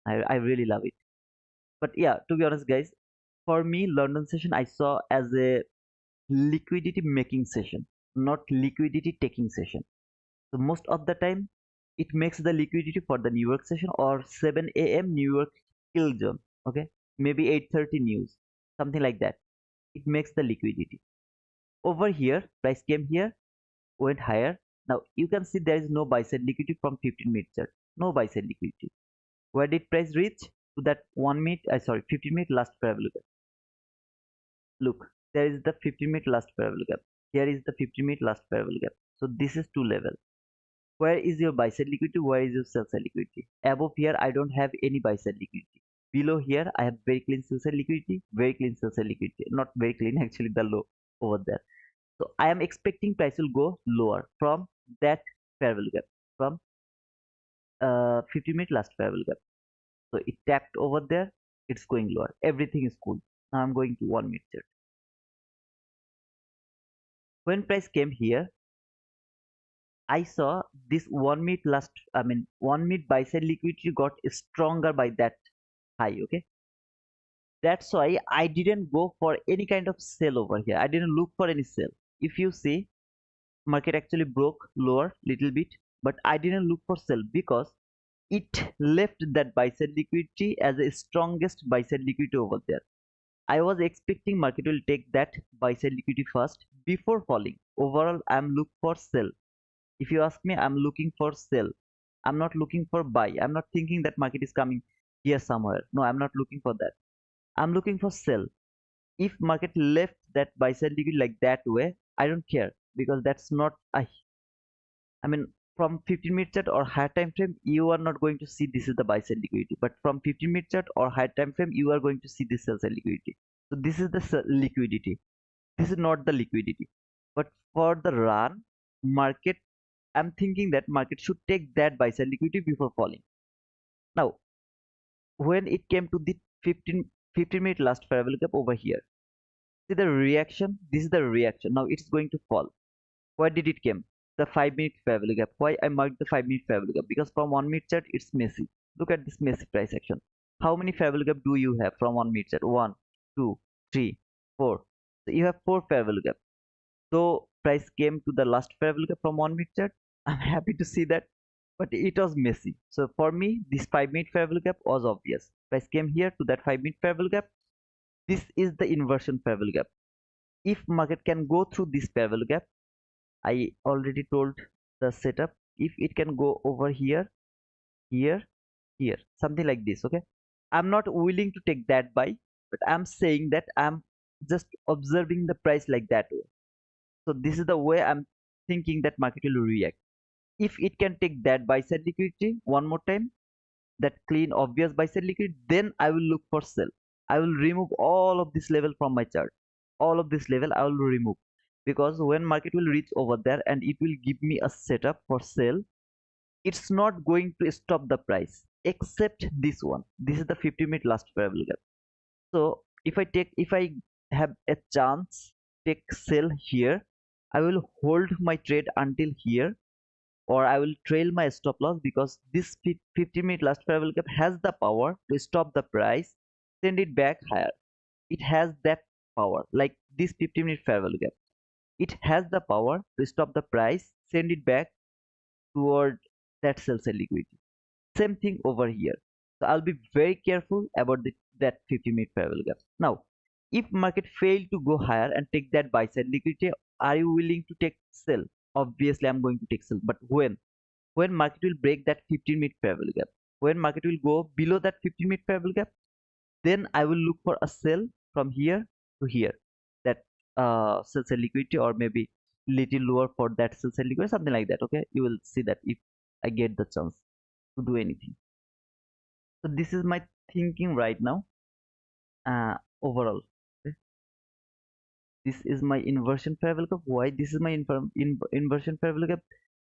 I really love it. But yeah, to be honest, guys, for me, London session I saw as a liquidity making session, not liquidity taking session. So most of the time, it makes the liquidity for the New York session or 7 a.m. New York kill zone. Okay, maybe 8:30 news, something like that. It makes the liquidity. Over here, price came here, went higher. Now you can see there is no buy side liquidity from 15-minute chart. No buy side liquidity. Where did price reach? To that 1 minute, sorry, 15-minute last parallel gap. Look, there is the 15-minute last parallel gap. Here is the 15-minute last parallel gap. So this is two level. Where is your buy side liquidity? Where is your sell side liquidity? Above here, I don't have any buy side liquidity. Below here, I have very clean sell side liquidity, very clean sell side liquidity. Not very clean, actually, the low over there. So I am expecting price will go lower from that parallel gap, from 50-minute last parallel gap. So it tapped over there, it's going lower. Everything is cool. Now I'm going to 1 minute chart. When price came here, I saw this 1 minute last, 1 minute buy side liquidity got stronger by that high. Okay, that's why I didn't go for any kind of sell over here. I didn't look for any sell. If you see, market actually broke lower little bit, but I didn't look for sell because it left that buy side liquidity as the strongest buy side liquidity over there. I was expecting market will take that buy side liquidity first before falling. Overall, I'm look for sell. If you ask me, I'm looking for sell. I'm not looking for buy. I'm not thinking that market is coming here somewhere. No, I'm not looking for that. I'm looking for sell. If market left that buy side liquidity like that way, I don't care because that's not a, I mean, from 15-minute chart or higher time frame, you are not going to see this is the buy side liquidity. But from 15-minute chart or higher time frame, you are going to see this sell side liquidity. So this is the liquidity. This is not the liquidity. But for the run market, I'm thinking that market should take that buy side liquidity before falling. Now, when it came to the 15-minute last parallel gap over here, see the reaction. This is the reaction. Now it's going to fall. Where did it came? The 5-minute parallel gap. Why I marked the 5-minute parallel gap? Because from 1 minute chart it's messy. Look at this messy price action. How many parallel gap do you have from 1 minute chart? 1, 2, 3, 4. So you have 4 parallel gap. So price came to the last parallel gap from 1 minute chart. I'm happy to see that, but it was messy. So for me, this 5-minute parallel gap was obvious. Price came here to that 5-minute parallel gap. This is the inversion parallel gap. If market can go through this parallel gap, I already told the setup, if it can go over here, here, here, something like this. Okay, I'm not willing to take that buy, but I'm saying that I'm just observing the price like that way. So this is the way I'm thinking that market will react. If it can take that buy side liquidity one more time, that clean obvious buy side liquidity, then I will look for sell. I will remove all of this level from my chart. All of this level I will remove, because when market will reach over there and it will give me a setup for sell, it's not going to stop the price except this one. This is the 50-minute last parallel gap. So if I have a chance take sell here, I will hold my trade until here, or I will trail my stop loss, because this 50-minute last parallel gap has the power to stop the price, send it back higher. It has that power, like this 50-minute parallel gap. It has the power to stop the price, send it back toward that sell side liquidity. Same thing over here. So I'll be very careful about that 50-minute parallel gap. Now, if market fail to go higher and take that buy side liquidity, are you willing to take sell? Obviously, I'm going to take sell. But when market will break that 15-minute parallel gap, when market will go below that 15-minute parallel gap, then I will look for a sell from here to here. That sell side liquidity, or maybe little lower for that sell side liquidity, something like that. Okay, you will see that if I get the chance to do anything. So this is my thinking right now. Overall, okay? This is my inversion parallel gap. Why this is my inversion parallel gap?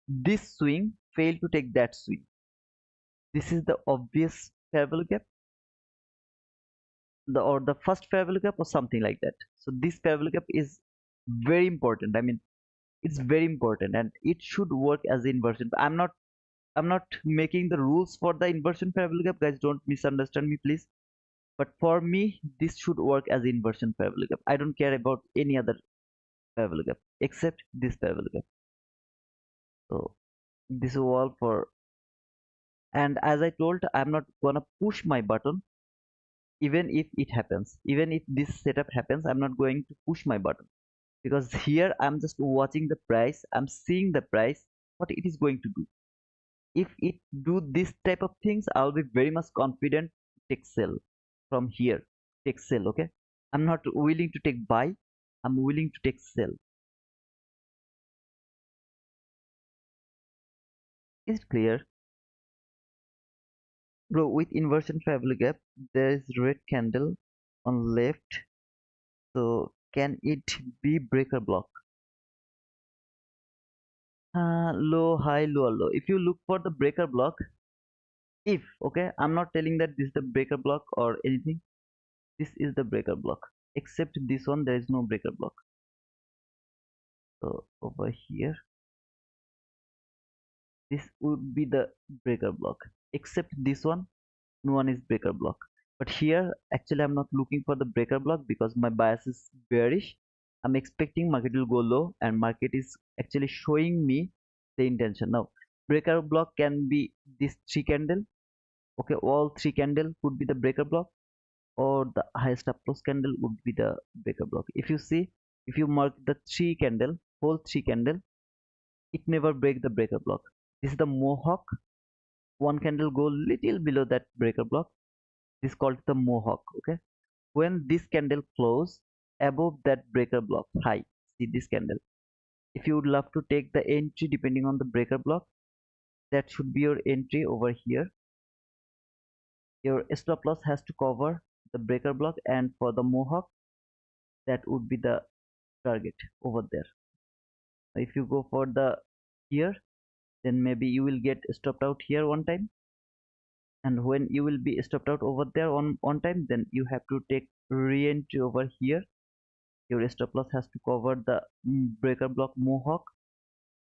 This swing failed to take that swing. This is the obvious parallel gap, the first parallel gap or something like that. So this parallel gap is very important. I mean, it's very important and it should work as inversion. I'm not making the rules for the inversion parallel gap, guys. Don't misunderstand me, please. But for me, this should work as inversion parallel gap. I don't care about any other parallel gap except this parallel gap. So this is all for, and as I told, I'm not gonna push my button. even if it happens, even if this setup happens, I'm not going to push my button, because here I'm just watching the price, I'm seeing the price, what it is going to do. If it do this type of things, I'll be very much confident to take sell from here, take sell. Okay, I'm not willing to take buy, I'm willing to take sell. Is it clear? Bro, with inversion fair value gap, there is red candle on left, so can it be breaker block? Low, high, lower, low. If you look for the breaker block, if, okay, I'm not telling that this is the breaker block or anything, this is the breaker block. Except this one, there is no breaker block. So over here, this would be the breaker block. Except this one, no one is breaker block. But here, actually, I'm not looking for the breaker block because my bias is bearish. I'm expecting market will go low, and market is actually showing me the intention. Now, breaker block can be this three candle. Okay, all three candle could be the breaker block, or the highest stop loss candle would be the breaker block. If you see, if you mark the three candle, whole three candle, it never break the breaker block. This is the mohawk. One candle go little below that breaker block. This is called the mohawk. Okay, when this candle close above that breaker block high, see this candle, if you would love to take the entry depending on the breaker block, that should be your entry over here. Your stop loss has to cover the breaker block, and for the mohawk, that would be the target over there. If you go for the here, then maybe you will get stopped out here one time, and when you will be stopped out over there on time, then you have to take re-entry over here. Your stop loss has to cover the breaker block mohawk.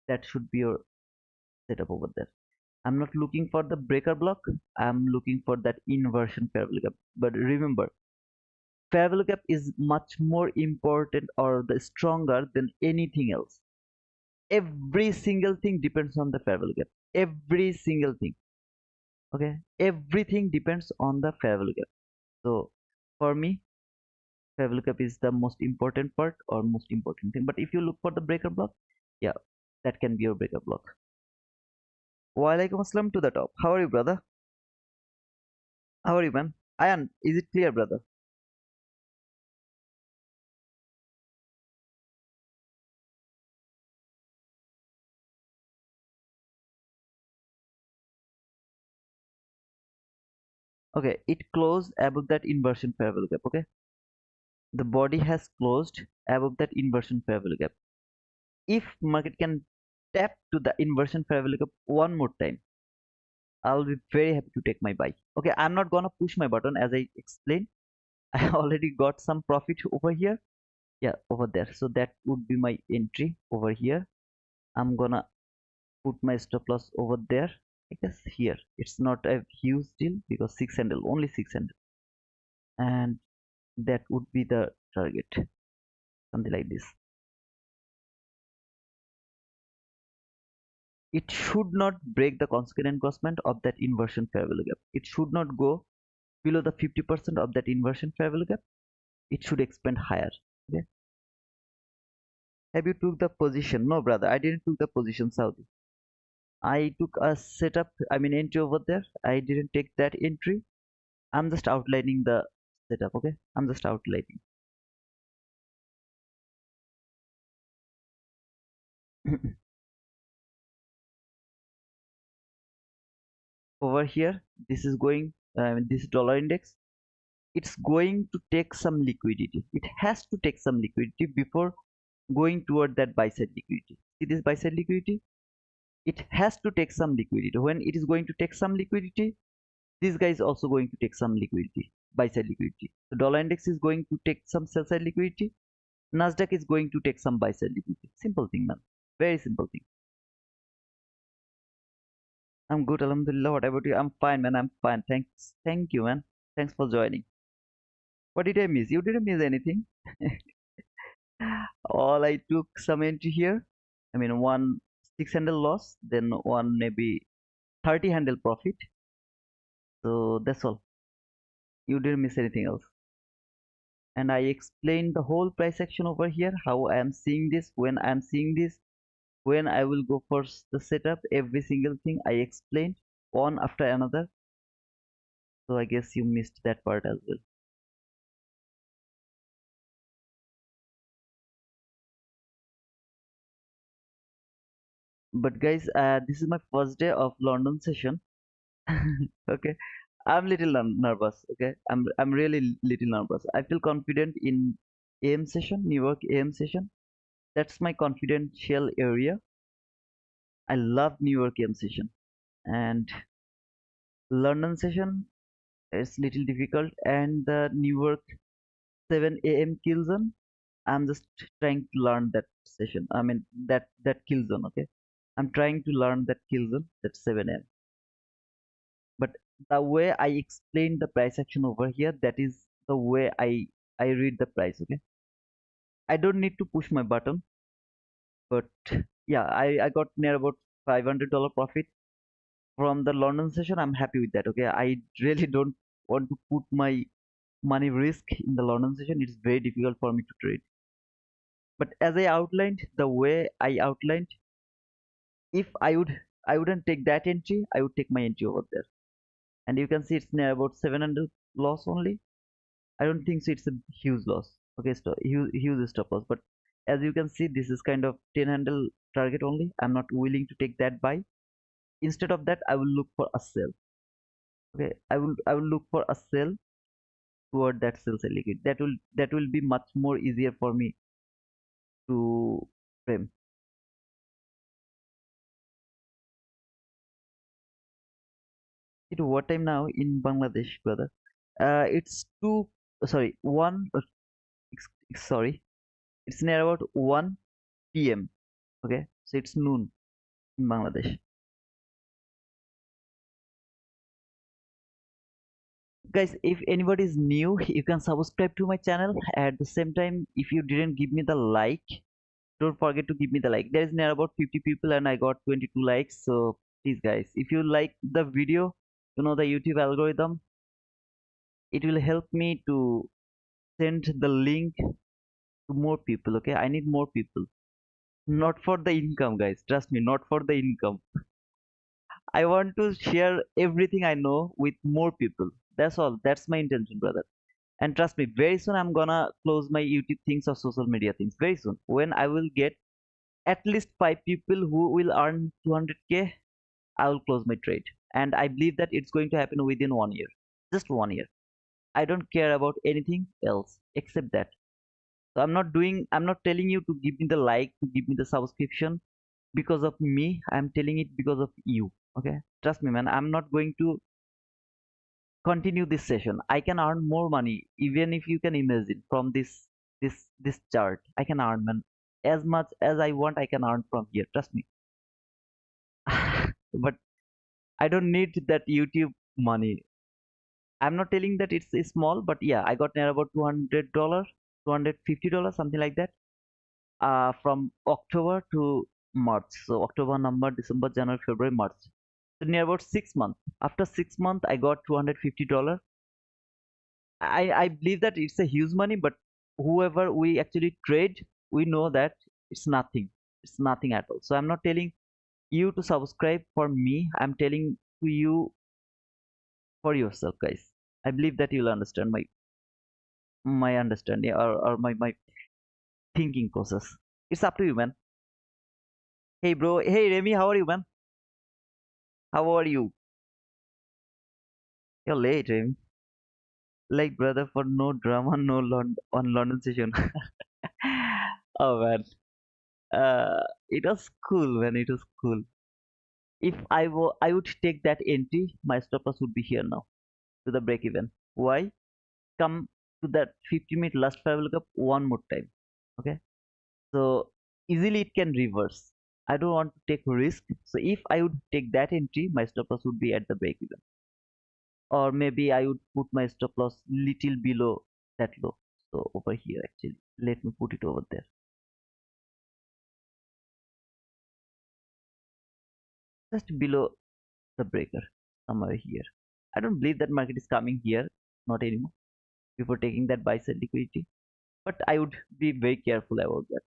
That should be your setup over there. I'm not looking for the breaker block, I'm looking for that inversion fair value gap. But remember, fair value gap is much more important or the stronger than anything else. Every single thing depends on the fair value gap, every single thing. Okay, everything depends on the fair value gap. So for me, fair value gap is the most important part or most important thing. But if you look for the breaker block, yeah, that can be your breaker block. Walaikum assalam to the top. How are you, brother? How are you, man? Ayan, is it clear, brother? Okay, it closed above that inversion fair value gap. Okay, the body has closed above that inversion fair value gap. If market can tap to the inversion fair value gap one more time, I'll be very happy to take my buy. Okay, I'm not gonna push my button as I explained. I already got some profit over here. Yeah, over there. So that would be my entry over here. I'm gonna put my stop loss over there. I guess here it's not a huge deal because six handle, only six handle, and that would be the target, something like this. It should not break the consequent encroachment of that inversion fair value gap. It should not go below the 50% of that inversion fair value gap. It should expand higher. Okay. Have you took the position? No, brother, I didn't took the position, Saudi. I took a setup, I mean entry over there. I didn't take that entry. I'm just outlining the setup. Okay, I'm just outlining. Over here, this is going, this dollar index, it's going to take some liquidity. It has to take some liquidity before going toward that buy side liquidity. See this buy side liquidity? It has to take some liquidity. When it is going to take some liquidity, this guy is also going to take some liquidity, buy side liquidity. The dollar index is going to take some sell side liquidity. Nasdaq is going to take some buy side liquidity. Simple thing, man. Very simple thing. I'm good, alhamdulillah. What about you? I'm fine, man. I'm fine. Thanks. Thank you, man. Thanks for joining. What did I miss? You didn't miss anything. All I took some entry here. I mean, one six handle loss, then one maybe 30 handle profit. So that's all. You didn't miss anything else. And I explained the whole price action over here, how I am seeing this, when I am seeing this, when I will go for the setup, every single thing I explained one after another. So I guess you missed that part as well. But guys, this is my first day of London session. Okay, I'm little nervous. Okay, I'm really little nervous. I feel confident in AM session, New York AM session. That's my confidential area. I love New York AM session, and London session is little difficult, and the New York 7 a.m. kill zone. I'm just trying to learn that session. I mean that kill zone. Okay, I'm trying to learn that kill zone. That's 7 a.m. But the way I explain the price action over here, that is the way I read the price. Okay, I don't need to push my button, but yeah, I got near about $500 profit from the London session. I'm happy with that. Okay, I really don't want to put my money risk in the London session. It's very difficult for me to trade. But as I outlined, the way I outlined, if I wouldn't take that entry, I would take my entry over there. And you can see it's near about 700 loss only. I don't think so it's a huge loss. Okay, so huge stop loss. But as you can see, this is kind of 10 handle target only. I'm not willing to take that buy. Instead of that, I will look for a sell. Okay, I will look for a sell toward that sell side liquid. That will be much more easier for me to frame. It what time now in Bangladesh, brother? It's two. Sorry, one. Sorry, it's near about 1 p.m. Okay, so it's noon in Bangladesh. Guys, if anybody is new, you can subscribe to my channel. At the same time, if you didn't give me the like, don't forget to give me the like. There is near about 50 people and I got 22 likes. So please guys, if you like the video, the YouTube algorithm, it will help me to send the link to more people. Okay, I need more people, not for the income, guys, trust me, not for the income. I want to share everything I know with more people. That's all. That's my intention, brother. And trust me, very soon I'm gonna close my YouTube things or social media things. Very soon, when I will get at least 5 people who will earn 200K, I will close my trade. And I believe that it's going to happen within 1 year. Just 1 year. I don't care about anything else except that. So I'm not telling you to give me the like, to give me the subscription because of me. I'm telling it because of you. Okay? Trust me, man. I'm not going to continue this session. I can earn more money, even if you can imagine from this chart. I can earn, man, as much as I want. I can earn from here. Trust me. But I don't need that YouTube money. I'm not telling that it's small, but yeah, I got near about $200, $250, something like that. From October to March. So October, November, December, January, February, March. So near about 6 months. After 6 months, I got $250. I believe that it's a huge money, but whoever we actually trade, we know that it's nothing. It's nothing at all. So I'm not telling you to subscribe for me. I'm telling to you for yourself, guys. I believe that you'll understand my understanding, or my thinking process. It's up to you, man. Hey, bro. Hey, Remy, how are you, man? How are you? You're late, Remy. Like, brother, for no drama, no on London session. Oh man. It was cool, man. It was cool. If I would take that entry, my stop loss would be here now to the break even. Why? Come to that 50-minute last five lookup one more time. Okay, so easily it can reverse. I don't want to take risk. So if I would take that entry, my stop loss would be at the break even, or maybe I would put my stop loss little below that low. So over here, actually, let me put it over there, just below the breaker, somewhere here. I don't believe that market is coming here. not anymore, before taking that buy side liquidity. But I would be very careful about that.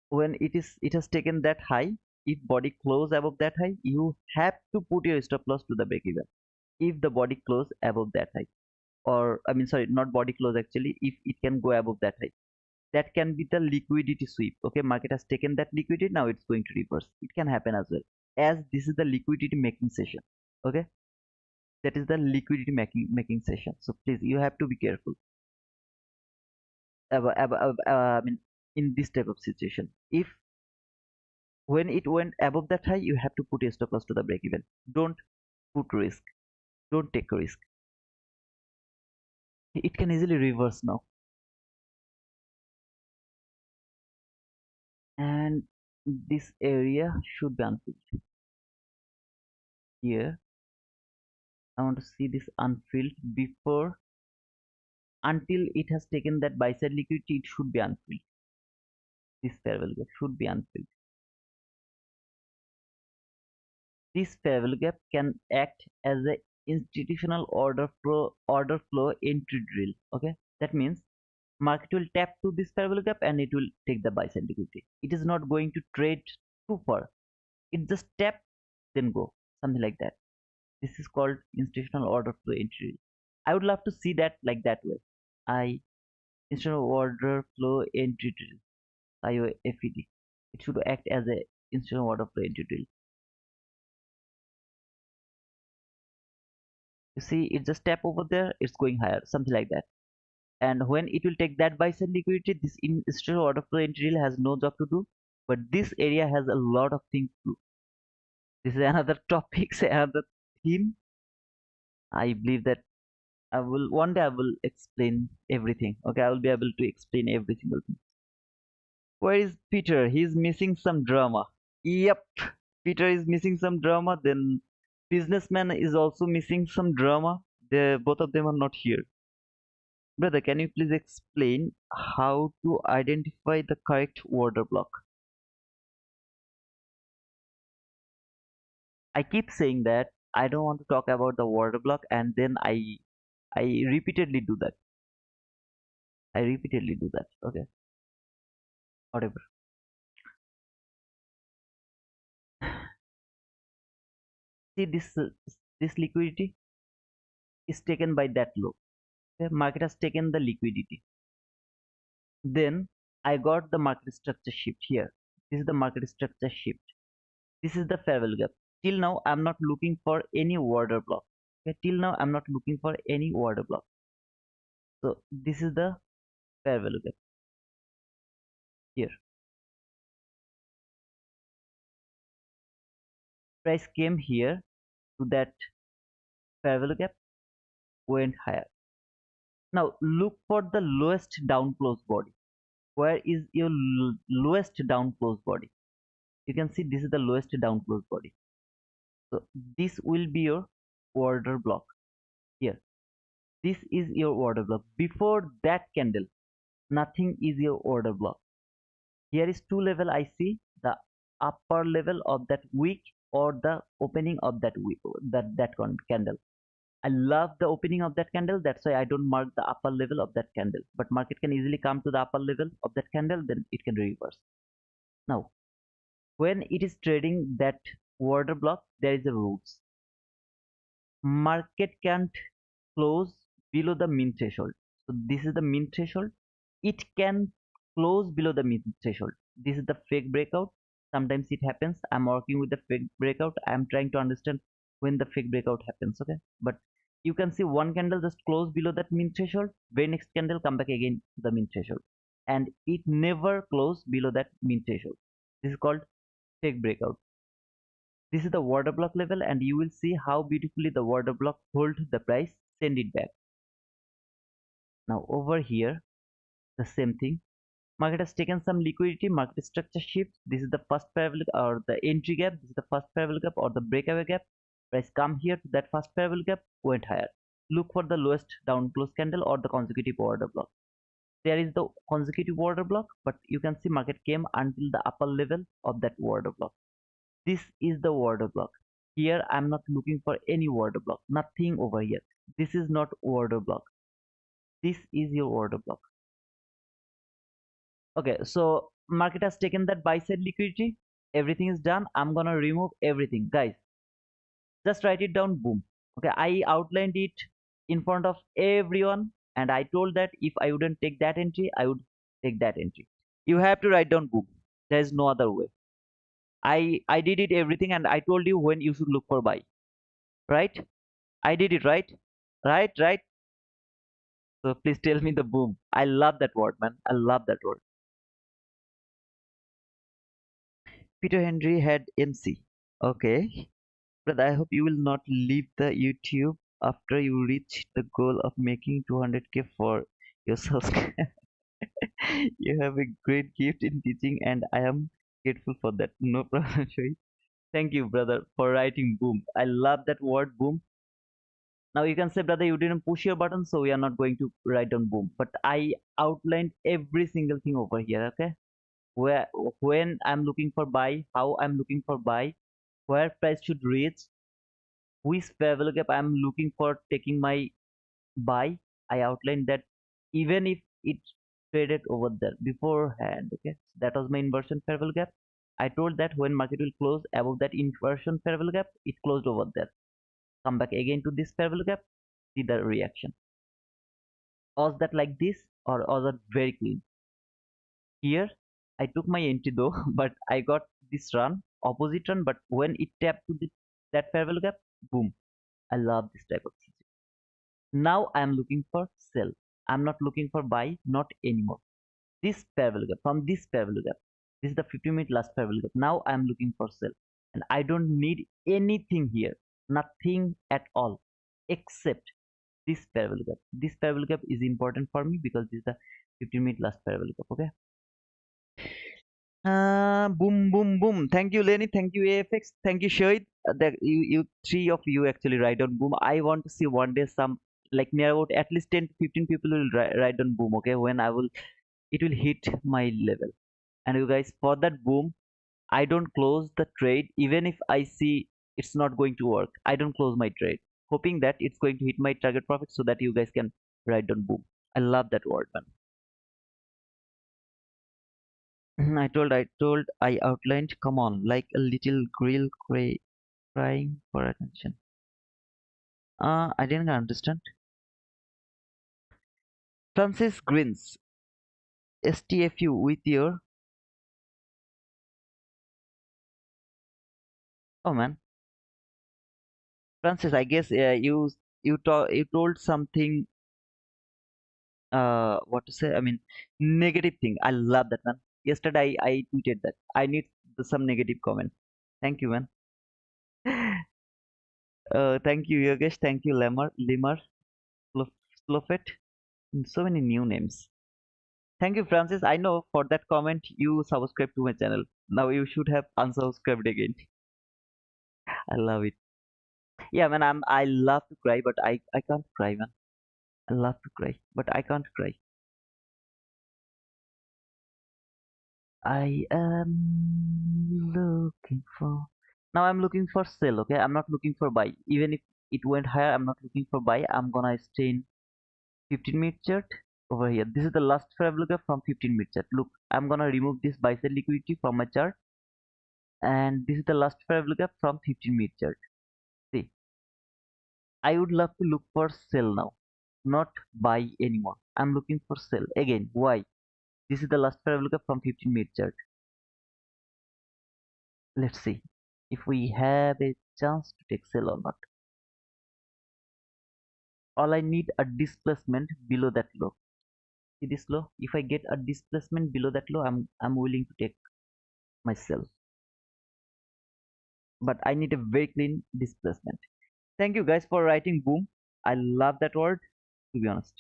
When it has taken that high, if body close above that high, you have to put your stop loss to the break even. If the body close above that high, or I mean, sorry, not body close actually, if it can go above that high, that can be the liquidity sweep. Okay, market has taken that liquidity, now it's going to reverse. It can happen as well, as this is the liquidity making session. Okay, that is the liquidity making session. So please, you have to be careful I mean, in this type of situation. If when it went above that high, you have to put a stop loss to the break even. Don't put risk. Don't take a risk. It can easily reverse now. And this area should be unfilled. Here, I want to see this unfilled before, until it has taken that buy side liquidity, it should be unfilled. This fair value gap should be unfilled. This fair value gap can act as a institutional order flow entry drill. Okay, that means market will tap to this fair value gap and it will take the buy side liquidity. It is not going to trade too far. It just tap then go, something like that. This is called institutional order flow entry. I would love to see that like that way. I Institutional order flow entry drill, IOFED. It should act as a institutional order flow entry drill. You see, it just tap over there, it's going higher, something like that. And when it will take that buy side liquidity, this institutional order flow entry drill has no job to do, but this area has a lot of things to do. This is another topic, another theme. I believe that I will one day I will explain everything. Okay, I will be able to explain every single thing. Where is Peter? He's missing some drama. Yep, Peter is missing some drama. Then businessman is also missing some drama. The both of them are not here. Brother, can you please explain how to identify the correct order block? I keep saying that I don't want to talk about the order block, and then I repeatedly do that. I repeatedly do that. Okay, whatever. See this liquidity is taken by that low. The market has taken the liquidity. Then I got the market structure shift here. This is the market structure shift. This is the fair value gap. Till now, I'm not looking for any order block. Okay, till now, I'm not looking for any order block. So this is the fair value gap here. Price came here to that fair value gap, went higher. Now look for the lowest down close body. Where is your lowest down close body? You can see this is the lowest down close body. So this will be your order block here. This is your order block. Before that candle, nothing is your order block. Here is two level I see, the upper level of that wick or the opening of that wick, that candle. I love the opening of that candle. That's why I don't mark the upper level of that candle. But market can easily come to the upper level of that candle, then it can reverse. Now, when it is trading that order block, there is a rules. Market can't close below the mean threshold. So this is the mean threshold. It can close below the mean threshold. This is the fake breakout. Sometimes it happens. I'm working with the fake breakout. I'm trying to understand when the fake breakout happens. Okay, but you can see one candle just close below that mean threshold. Very next candle come back again to the mean threshold, and it never close below that mean threshold. This is called fake breakout. This is the order block level, and you will see how beautifully the order block hold the price, send it back. Now over here, the same thing. Market has taken some liquidity, market structure shift. This is the first fair value or the entry gap. This is the first fair value gap or the breakaway gap. Price come here to that first fair value gap, went higher. Look for the lowest down close candle or the consecutive order block. There is the consecutive order block, but you can see market came until the upper level of that order block. This is the order block. Here I'm not looking for any order block, nothing over here. This is not order block. This is your order block. Okay, so market has taken that buy side liquidity. Everything is done. I'm gonna remove everything, guys. Just write it down. Boom. Okay, I outlined it in front of everyone, and I told that if I wouldn't take that entry, I would take that entry. You have to write down boom. There is no other way. I did it everything, and I told you when you should look for buy. Right? I did it right. Right. So please tell me the boom. I love that word, man. I love that word. Peter Henry had MC. Okay. But I hope you will not leave the YouTube after you reach the goal of making 200k for yourself. You have a great gift in teaching, and I am grateful for that. No problem, Shoy. Thank you, brother, for writing boom. I love that word boom. Now you can say, brother, you didn't push your button, so we are not going to write down boom. But I outlined every single thing over here, okay? Where when I'm looking for buy, how I'm looking for buy, where price should reach, which fair value gap I'm looking for taking my buy. I outlined that even if it traded over there beforehand. Okay, that was my inversion fair value gap. I told that when market will close above that inversion fair value gap, it closed over there. Come back again to this fair value gap, see the reaction. Was that like this, or was that very clean? Here I took my entry though, but I got this run, opposite run, but when it tapped to that fair value gap, boom. I love this type of thing. Now I am looking for sell. I'm not looking for buy, not anymore. This fair value gap, from this fair value gap, this is the 50-minute last fair value gap. Now I am looking for sell, and I don't need anything here, nothing at all, except this fair value gap. This fair value gap is important for me because this is the 15-minute last fair value gap. Okay. Boom, boom, boom. Thank you, Lenny. Thank you, AFX. Thank you, Shoid. That you three of you actually write on boom. I want to see one day some like near about at least 10 to 15 people will write on boom. Okay, when I will, it will hit my level. And you guys, for that boom, I don't close the trade even if I see it's not going to work. I don't close my trade, hoping that it's going to hit my target profit so that you guys can write down boom. I love that word, man. I outlined, come on, like a little grill crying for attention. I didn't understand. Francis grins. STFU with your. Oh man, Francis, I guess you told something. What to say? I mean, negative thing. I love that, man. Yesterday I tweeted that. I need some negative comment. Thank you, man. Thank you, Yogesh. Thank you, Limar, Slofet. So many new names. Thank you, Francis. I know for that comment you subscribed to my channel. Now you should have unsubscribed again. I love it. Yeah, man. I love to cry, but I can't cry, man. I love to cry, but I can't cry. I am looking for. Now I'm looking for sell. Okay, I'm not looking for buy. Even if it went higher, I'm not looking for buy. I'm gonna stay in 15-minute chart over here. This is the last fair value from 15-minute chart. Look, I'm gonna remove this buy side liquidity from my chart, and this is the last fair value from 15-minute chart. See, I would love to look for sell now, not buy anymore. I'm looking for sell again. Why? This is the last fair value from 15-minute chart. Let's see if we have a chance to take sell or not. All I need a displacement below that low. See this low? If I get a displacement below that low, I'm willing to take my sell. But I need a very clean displacement. Thank you guys for writing boom. I love that word, to be honest.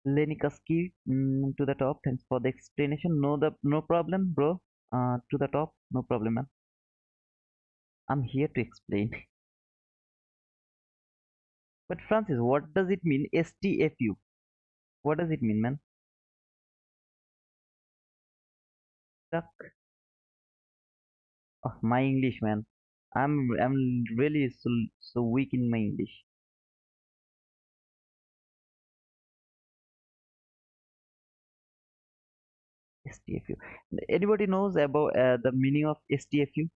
Lenikaski to the top. Thanks for the explanation. No problem, bro. To the top, no problem, man. I'm here to explain. But Francis, what does it mean? STFU. What does it mean, man? Stuck. Oh, my English, man. I'm really so weak in my English. STFU. Anybody knows about the meaning of STFU?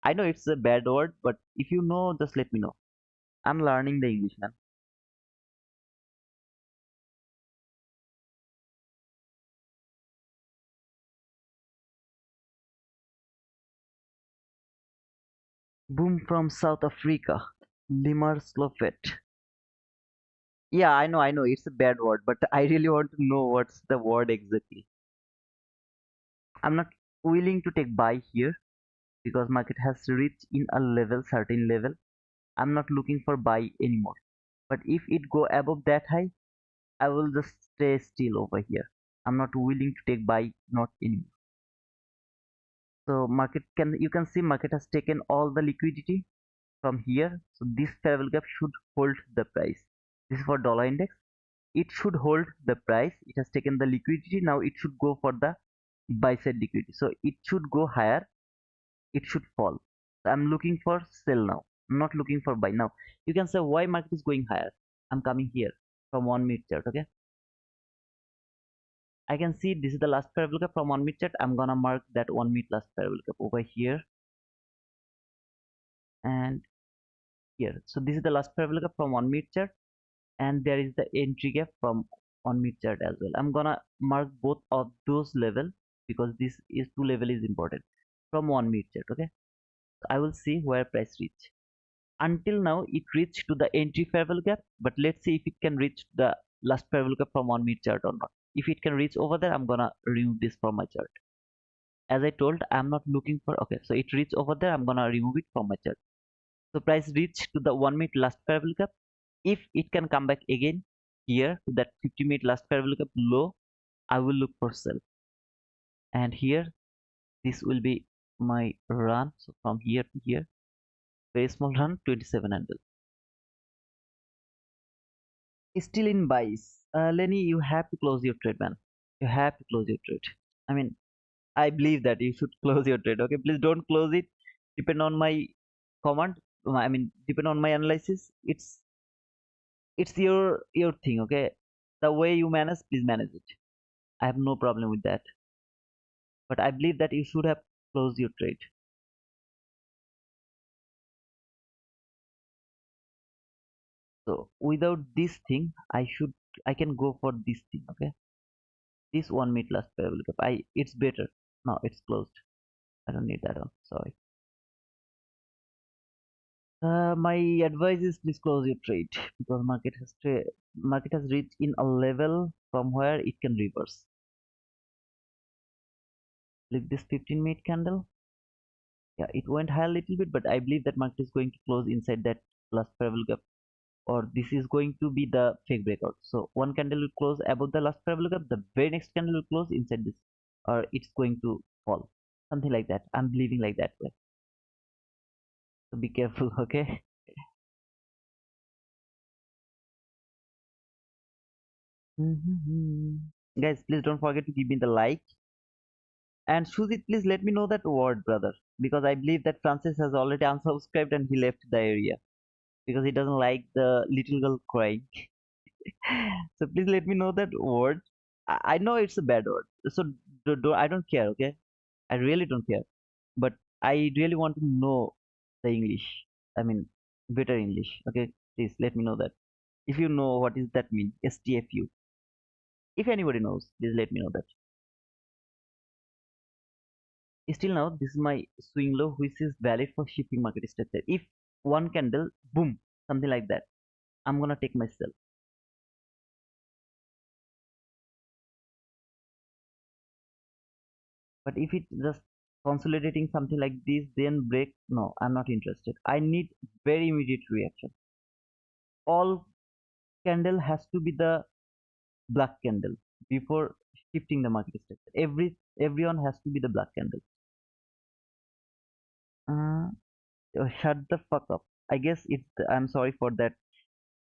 I know it's a bad word, but if you know, just let me know. I'm learning the English, man. Boom from South Africa. Limar Slofet. Yeah, I know, it's a bad word, but I really want to know what's the word exactly. I'm not willing to take buy here because market has reached in a level, certain level. I'm not looking for buy anymore. But if it go above that high, I will just stay still over here. I'm not willing to take buy, not anymore. So market can, you can see market has taken all the liquidity from here. So this fair value gap should hold the price. This is for dollar index. It should hold the price. It has taken the liquidity. Now it should go for the buy side liquidity. So it should go higher. It should fall. So I'm looking for sell now. I'm not looking for buy now. You can say why market is going higher. I'm coming here from 1 minute chart. Okay. I can see this is the last fair value gap from 1 minute chart. I'm gonna mark that 1 minute last fair value gap over here and here. So this is the last fair value gap from 1 minute chart, and there is the entry gap from 1 minute chart as well. I'm gonna mark both of those level because this is two level is important from 1 minute chart. Okay, so I will see where price reach. Until now it reached to the entry fair value gap, but let's see if it can reach the last fair value gap from 1 minute chart or not. If it can reach over there, I'm gonna remove this from my chart. As I told, I'm not looking for, okay, so it reached over there, I'm gonna remove it from my chart. So price reached to the 1 minute last fair value gap. If it can come back again here to that 50-minute last fair value gap low, I will look for sell. And here this will be my run. So from here to here, very small run, 2700. Still in buys. Lenny, you have to close your trade, man. You have to close your trade. I mean, I believe that you should close your trade. Okay, please don't close it. Depend on my command. I mean, depend on my analysis. It's your thing. Okay, the way you manage, please manage it. I have no problem with that. But I believe that you should have closed your trade. So without this thing, I can go for this thing. Okay, this 1 minute last parallel gap. It's better. No, it's closed. I don't need that one. Sorry. My advice is please close your trade because market has reached in a level from where it can reverse. Look this 15-minute candle. Yeah, it went high a little bit, but I believe that market is going to close inside that last parallel gap, or this is going to be the fake breakout. So one candle will close above the last parallel gap, the very next candle will close inside this, or it's going to fall, something like that. I'm believing like that way. So be careful. Okay. Guys, please don't forget to give me the like. And Shuzi, please let me know that word, brother, because I believe that Francis has already unsubscribed and he left the area because he doesn't like the little girl crying. So please let me know that word. I know it's a bad word, so I don't care. Okay, I really don't care, but I really want to know the English. I mean, better English. Okay, please let me know that. If you know what is that mean, STFU. If anybody knows, please let me know that. Still now, this is my swing low, which is valid for shipping market structure. If one candle, boom, something like that, I'm gonna take my sell. But if it's just consolidating something like this, then break, no, I'm not interested. I need very immediate reaction. All candle has to be the black candle before shifting the market structure. Everyone has to be the black candle. Uh, Shut the fuck up. I guess I'm sorry for that.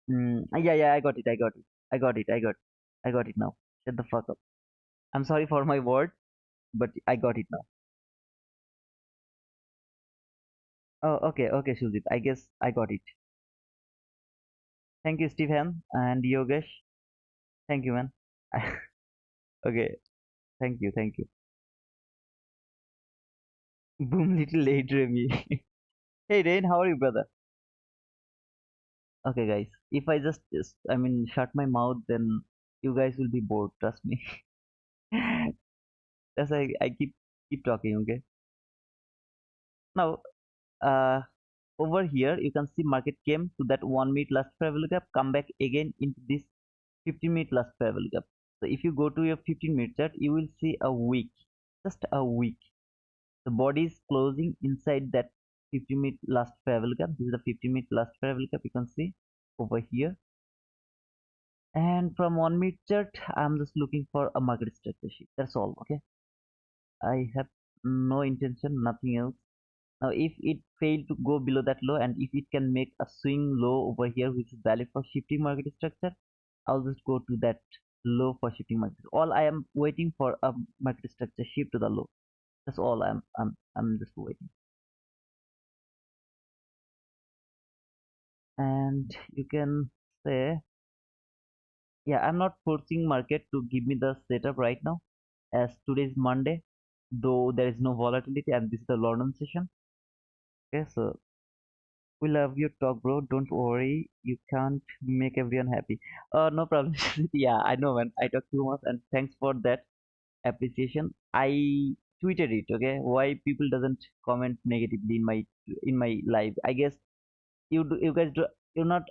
Yeah, I got it. I got it. I got it. I got it now. Shut the fuck up. I'm sorry for my word, but I got it now. Oh, okay, okay, Sujit. I guess I got it. Thank you, Stephen and Yogesh. Thank you, man. Okay, thank you. Boom, little late, Remy. Hey, Rain, how are you, brother? Okay, guys. If I just, I mean, shut my mouth, then you guys will be bored. Trust me. That's why I keep talking. Okay. Now, uh, over here, you can see market came to that 1 minute last travel gap, come back again into this 15-minute last travel gap. So if you go to your 15-minute chart, you will see a week, just a week. The body is closing inside that 15-minute last travel gap. This is the 15-minute last travel gap. You can see over here. And from 1 minute chart, I'm just looking for a market structure sheet. That's all. Okay. I have no intention, nothing else. Now, if it failed to go below that low, and if it can make a swing low over here, which is valid for shifting market structure, I'll just go to that low for shifting market. All I am waiting for a market structure shift to the low. That's all I'm just waiting. And you can say, yeah, I'm not forcing market to give me the setup right now, as today is Monday, though there is no volatility, and this is the London session. Okay, so we love your talk, bro. Don't worry. You can't make everyone happy. No problem. Yeah, I know, man. I talk too much, and thanks for that appreciation. I tweeted it. Okay, why people doesn't comment negatively in my live? I guess you guys you're not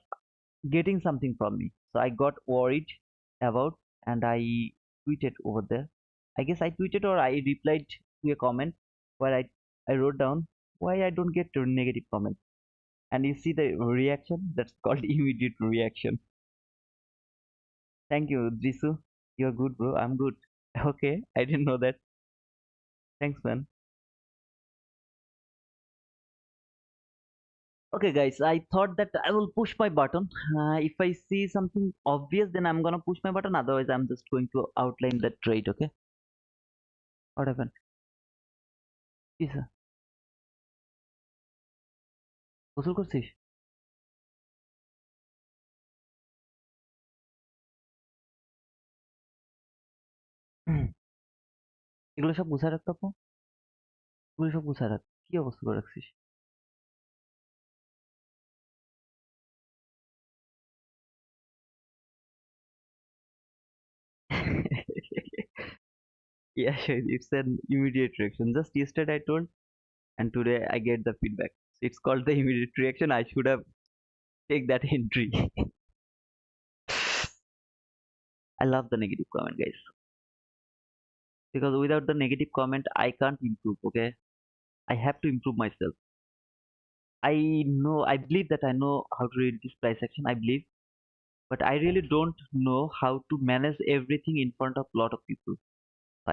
getting something from me. So I got worried about, and I tweeted over there. I guess I tweeted or I replied to a comment where I wrote down why I don't get a negative comment, and you see the reaction. That's called immediate reaction. Thank you, Jisu. You're good, bro. I'm good. Okay, I didn't know that. Thanks, man. Okay, guys, I thought that I will push my button. If I see something obvious, then I'm gonna push my button. Otherwise, I'm just going to outline the trade. Okay, what happened? Yes, sir. গোসল করছিস? হুম, এগুলো সব গুছায় রাখ তো আপু। এগুলো সব গুছায় রাখ। কি অবস্থা করে রাখছিস? Yeah, sure. It's an immediate reaction. Just yesterday I told, and today I get the feedback. It's called the immediate reaction. I should have take that entry. I love the negative comment, guys, because without the negative comment, I can't improve. Okay, I have to improve myself. I know, I believe that I know how to read this price action. I believe, but I really don't know how to manage everything in front of a lot of people.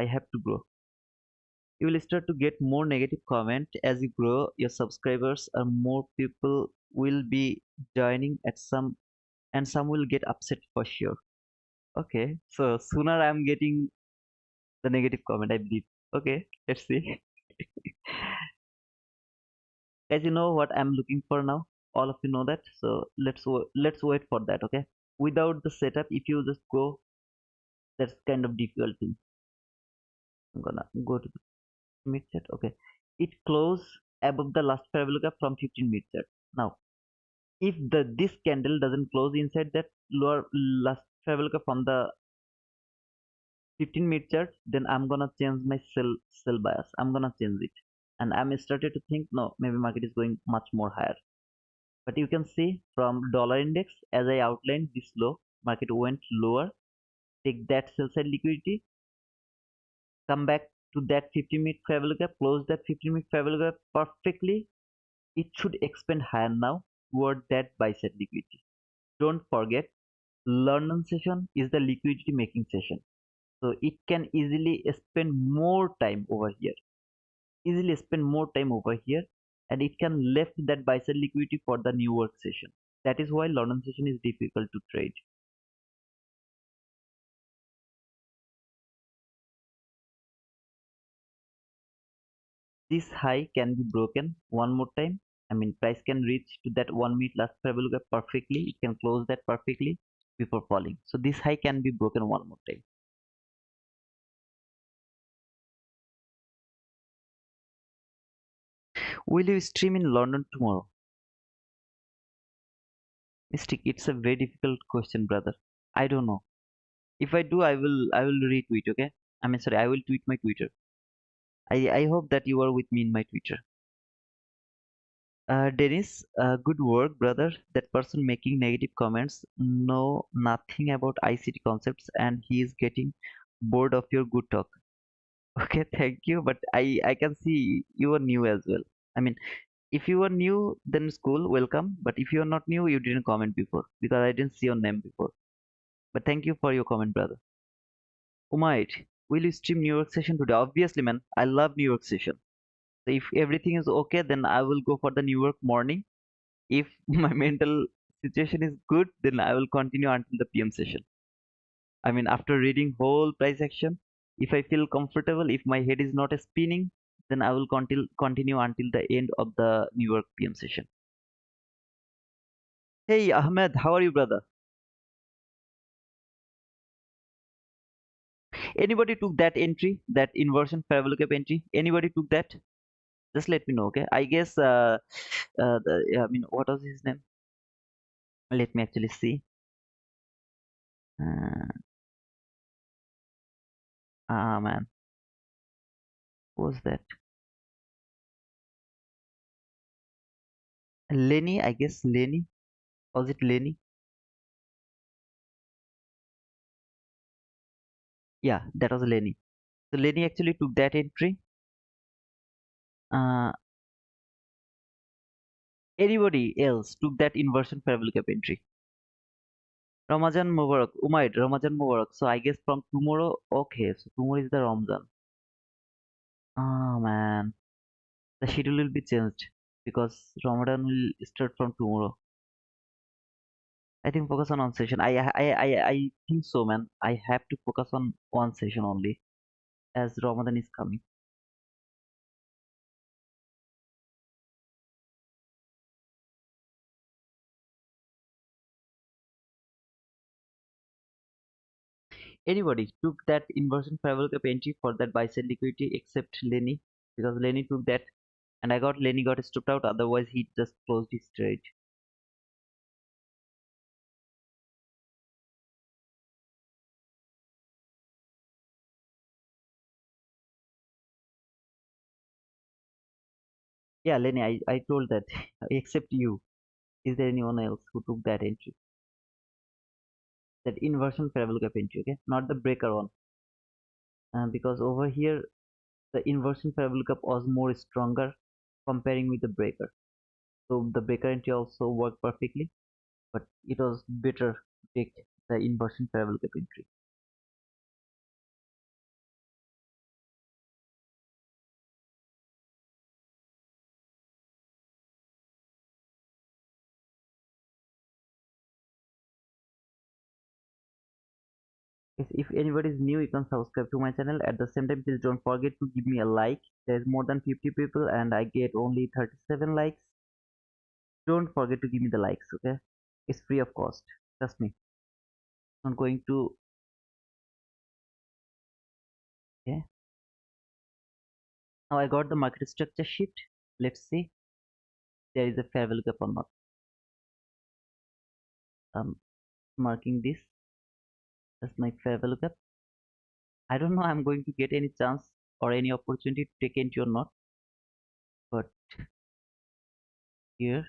I have to grow. You will start to get more negative comment as you grow your subscribers, and more people will be joining at some, and some will get upset for sure. Okay, so sooner I'm getting the negative comment, I believe. Okay, let's see. Guys, you know what I'm looking for now. All of you know that, so let's wait for that. Okay, without the setup, if you just go, that's kind of difficult thing. I'm gonna go to the mid set. Okay, it close above the last parabolic from 15 mid set. Now if this candle doesn't close inside that lower last parabolic from the 15 minute chart, then I'm gonna change my sell bias. I'm gonna change it, and I'm started to think, no, maybe market is going much more higher. But you can see from dollar index, as I outlined this low, market went lower, take that sell side liquidity, come back to that 15-minute fair gap, close that 15-minute fair gap perfectly. It should expand higher now toward that buy side liquidity. Don't forget, London session is the liquidity making session, so it can easily spend more time over here, and it can left that buy side liquidity for the new work session. That is why London session is difficult to trade. This high can be broken one more time, I mean, price can reach to that 1 minute last fair value gap perfectly. It can close that perfectly before falling. So this high can be broken one more time. Will you stream in London tomorrow? Mystic, it's a very difficult question, brother. I don't know. If I do, I will retweet. Okay. I mean, sorry, I will tweet my Twitter. I hope that you are with me in my Twitter. Dennis, good work, brother. That person making negative comments know nothing about ICT concepts, and he is getting bored of your good talk. Okay, thank you. But I can see you are new as well. I mean, if you are new, then school, welcome. But if you are not new, you didn't comment before because I didn't see your name before. But thank you for your comment, brother. Umaid, will you stream New York session today? Obviously, man. I love New York session. So if everything is okay, then I will go for the New York morning. If my mental situation is good, then I will continue until the PM session. I mean, after reading whole price action, if I feel comfortable, if my head is not spinning, then I will continue until the end of the New York PM session. Hey Ahmed, how are you, brother? Anybody took that entry, that inversion fair value gap entry? Anybody took that? Just let me know, okay? I guess, I mean, what was his name? Let me actually see. Uh, man, who was that? Lenny, I guess Lenny. Was it Lenny? Yeah, that was Lenny. So Lenny actually took that entry. Uh, Anybody else took that inversion fair value gap entry? Ramajan Mubarak, Umaid, Ramajan Mubarak. So I guess from tomorrow, okay, so tomorrow is the Ramzan. Oh man, the schedule will be changed because Ramadan will start from tomorrow. I think focus on one session. I think so, man. I have to focus on one session only as Ramadan is coming. Anybody took that inversion fair value gap entry for that buy side liquidity except Lenny because Lenny took that and Lenny got stopped out. Otherwise, he just closed his trade. Yeah, Lenny, I told that except you. Is there anyone else who took that entry? That inversion fair value gap entry, okay? Not the breaker one. Because over here, the inversion fair value gap was more stronger comparing with the breaker. So the breaker entry also worked perfectly, but it was better to take the inversion fair value gap entry. If anybody is new, you can subscribe to my channel. At the same time, please don't forget to give me a like. There's more than 50 people and I get only 37 likes. Don't forget to give me the likes, okay? It's free of cost. Trust me. I'm going to, okay. Now I got the market structure sheet. Let's see there is a fair value gap or not. I'm marking this as my fair value gap. I don't know I'm going to get any chance or any opportunity to take entry or not, but here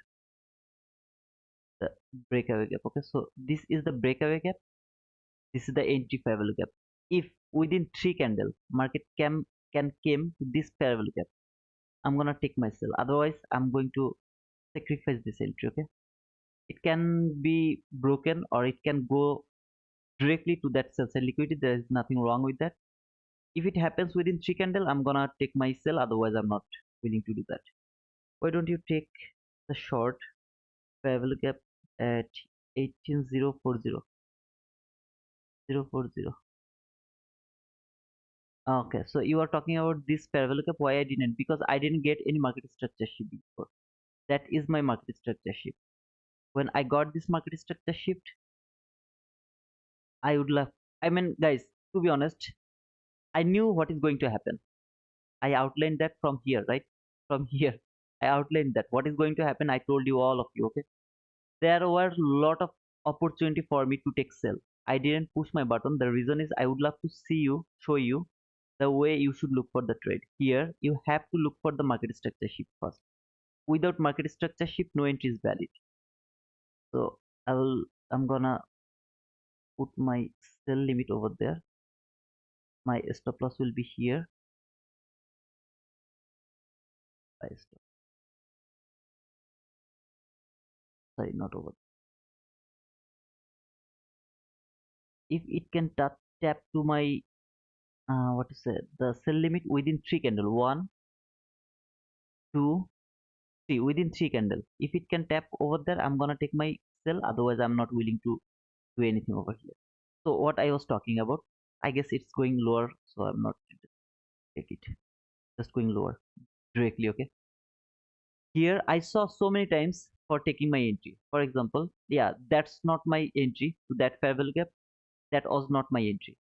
the breakaway gap. Okay, so this is the breakaway gap. This is the entry fair value gap. If within three candle market can came to this fair value gap, I'm gonna take my sell. Otherwise, I'm going to sacrifice this entry. Okay, it can be broken or it can go directly to that sell side liquidity. There is nothing wrong with that. If it happens within three candle, I'm gonna take my sell. Otherwise, I'm not willing to do that. Why don't you take the short fair value gap at 18040 040? Okay, so you are talking about this fair value gap. Why I didn't? Because I didn't get any market structure sheet before. That is my market structure shift. When I got this market structure shift, I would love, I mean, guys, to be honest, I knew what is going to happen. I outlined that from here, right? From here, I outlined that what is going to happen. I told you, all of you, okay? There were a lot of opportunity for me to take sell. I didn't push my button. The reason is I would love to see you, show you the way you should look for the trade. Here, you have to look for the market structure shift first. Without market structure shift, no entry is valid. So I'm gonna put my sell limit over there. My stop loss will be here. Buy stop. Sorry, not over. If it can tap to my what to say, the sell limit within three candle, one, two, three, within three candle. If it can tap over there, I'm gonna take my sell. Otherwise, I'm not willing to do anything over here. So what I was talking about, I guess it's going lower, so I'm not take it. Just going lower directly. Okay. Here I saw so many times for taking my entry. For example, yeah, that's not my entry to that fair value gap. That was not my entry.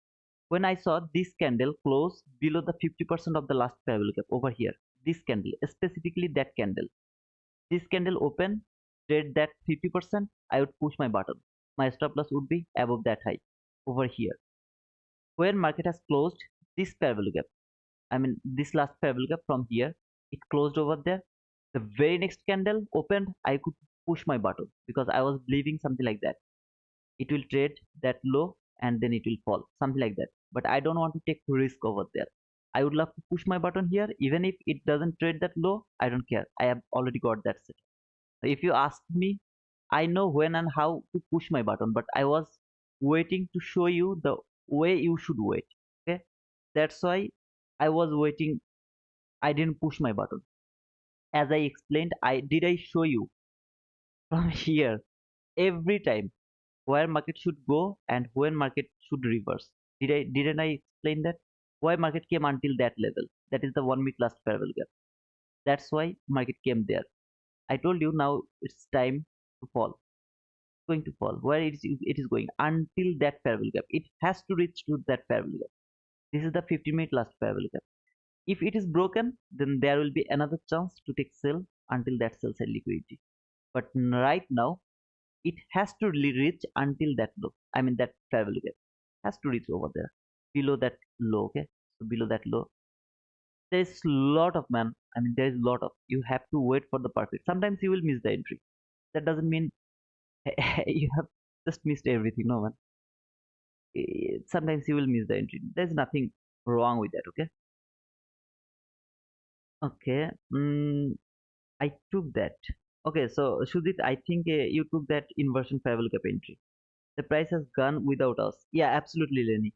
When I saw this candle close below the 50% of the last fair value gap over here, this candle, specifically that candle, this candle open, trade that 50%, I would push my button. My stop loss would be above that high over here. Where market has closed this fair value gap, I mean this last fair value gap from here, it closed over there. The very next candle opened, I could push my button because I was believing something like that. It will trade that low and then it will fall, something like that. But I don't want to take risk over there. I would love to push my button here, even if it doesn't trade that low. I don't care. I have already got that set. If you ask me, I know when and how to push my button, but I was waiting to show you the way you should wait. Okay, that's why I was waiting. I didn't push my button. As I explained, I show you from here every time where market should go and when market should reverse. Didn't I explain that? Why market came until that level? That is the 1 minute last fair value gap. That's why market came there. I told you now it's time to fall. It's going to fall. Where it is going until that fair value gap. It has to reach to that fair value gap. This is the 50-minute last fair value gap. If it is broken, then there will be another chance to take sell until that sell side liquidity. But right now, it has to reach until that low. I mean that fair value gap has to reach over there, below that low. Okay, so below that low, there is lot of, man. I mean there is lot of. You have to wait for the perfect. Sometimes you will miss the entry. That doesn't mean you have just missed everything. No, man. Sometimes you will miss the entry. There's nothing wrong with that. Okay. Okay. I took that. Okay, so Shudit, I think you took that inversion fair value gap entry. The price has gone without us. Yeah, absolutely, Lenny.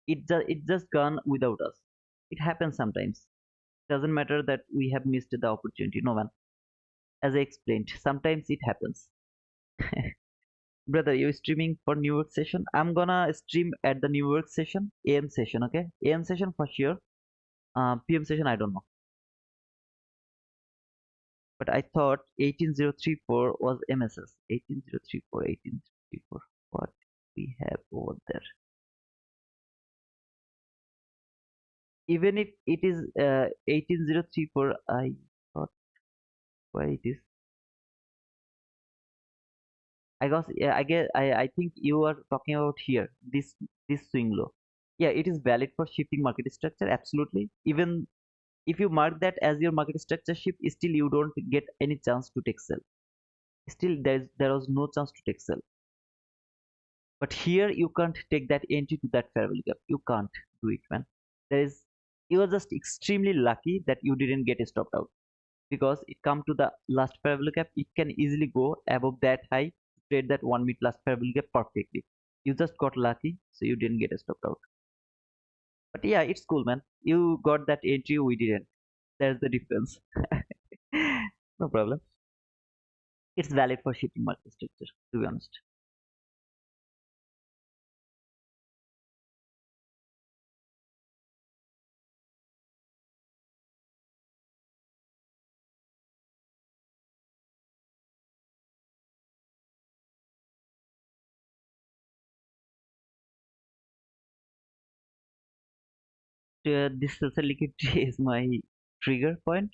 It just gone without us. It happens sometimes. Doesn't matter that we have missed the opportunity. No, man. As I explained, sometimes it happens. Brother, you streaming for New York session? I'm gonna stream at the New York session, AM session. Okay, AM session for sure. PM session, I don't know. But I thought 18034 was MSS. 18034, 18034. What we have over there? Even if it is 18034, I thought where it is. I guess, yeah, I think you are talking about here, this swing low. Yeah, it is valid for shifting market structure, absolutely. Even if you mark that as your market structure shift, still you don't get any chance to take sell. Still there was no chance to take sell. But here you can't take that entry to that fair value gap. You can't do it, man. There is You are just extremely lucky that you didn't get stopped out because it come to the last fair value gap. It can easily go above that high, trade that 1 minute last fair value gap perfectly. You just got lucky, so you didn't get stopped out. But yeah, it's cool, man. You got that entry, we didn't. There's the difference. No problem. It's valid for shifting market structure, to be honest. this sell liquidity is my trigger point.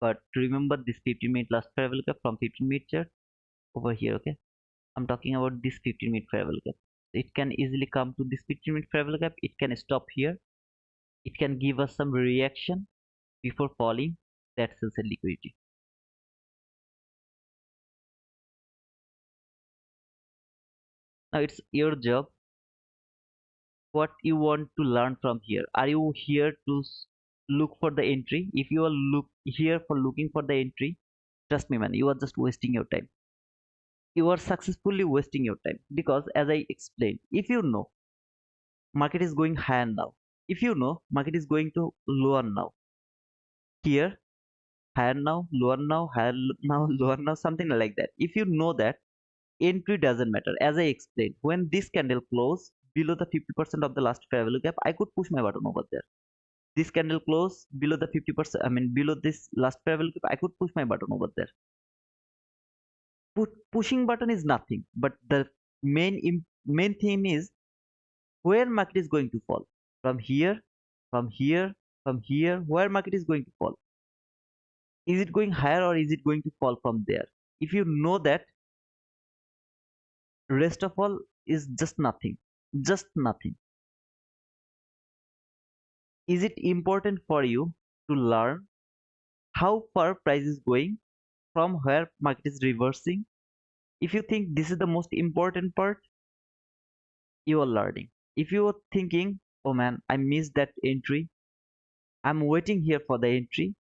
But remember this 15-minute last fair value gap from 15-minute chart over here. Okay, I'm talking about this 15-minute fair value gap. It can easily come to this 15-minute fair value gap. It can stop here. It can give us some reaction before falling. That sells liquidity. Now it's your job. What you want to learn from here? Are you here to look for the entry? If you are here for looking for the entry, trust me, man, you are just wasting your time. You are successfully wasting your time because, as I explained, if you know market is going higher now, if you know market is going to lower now, here higher now, lower now, higher now, lower now, something like that. If you know that, entry doesn't matter. As I explained, when this candle close below the 50% of the last fair value gap, I could push my button over there. This candle close below the 50%, I mean below this last fair value gap, I could push my button over there. Pushing button is nothing, but the main thing is where market is going to fall. From here, from here, from here, where market is going to fall. Is it going higher or is it going to fall from there? If you know that, rest of all is just nothing. Just nothing. Is it important for you to learn how far price is going from where market is reversing? If you think this is the most important part, you are learning. If you are thinking, oh man, I missed that entry, I'm waiting here for the entry,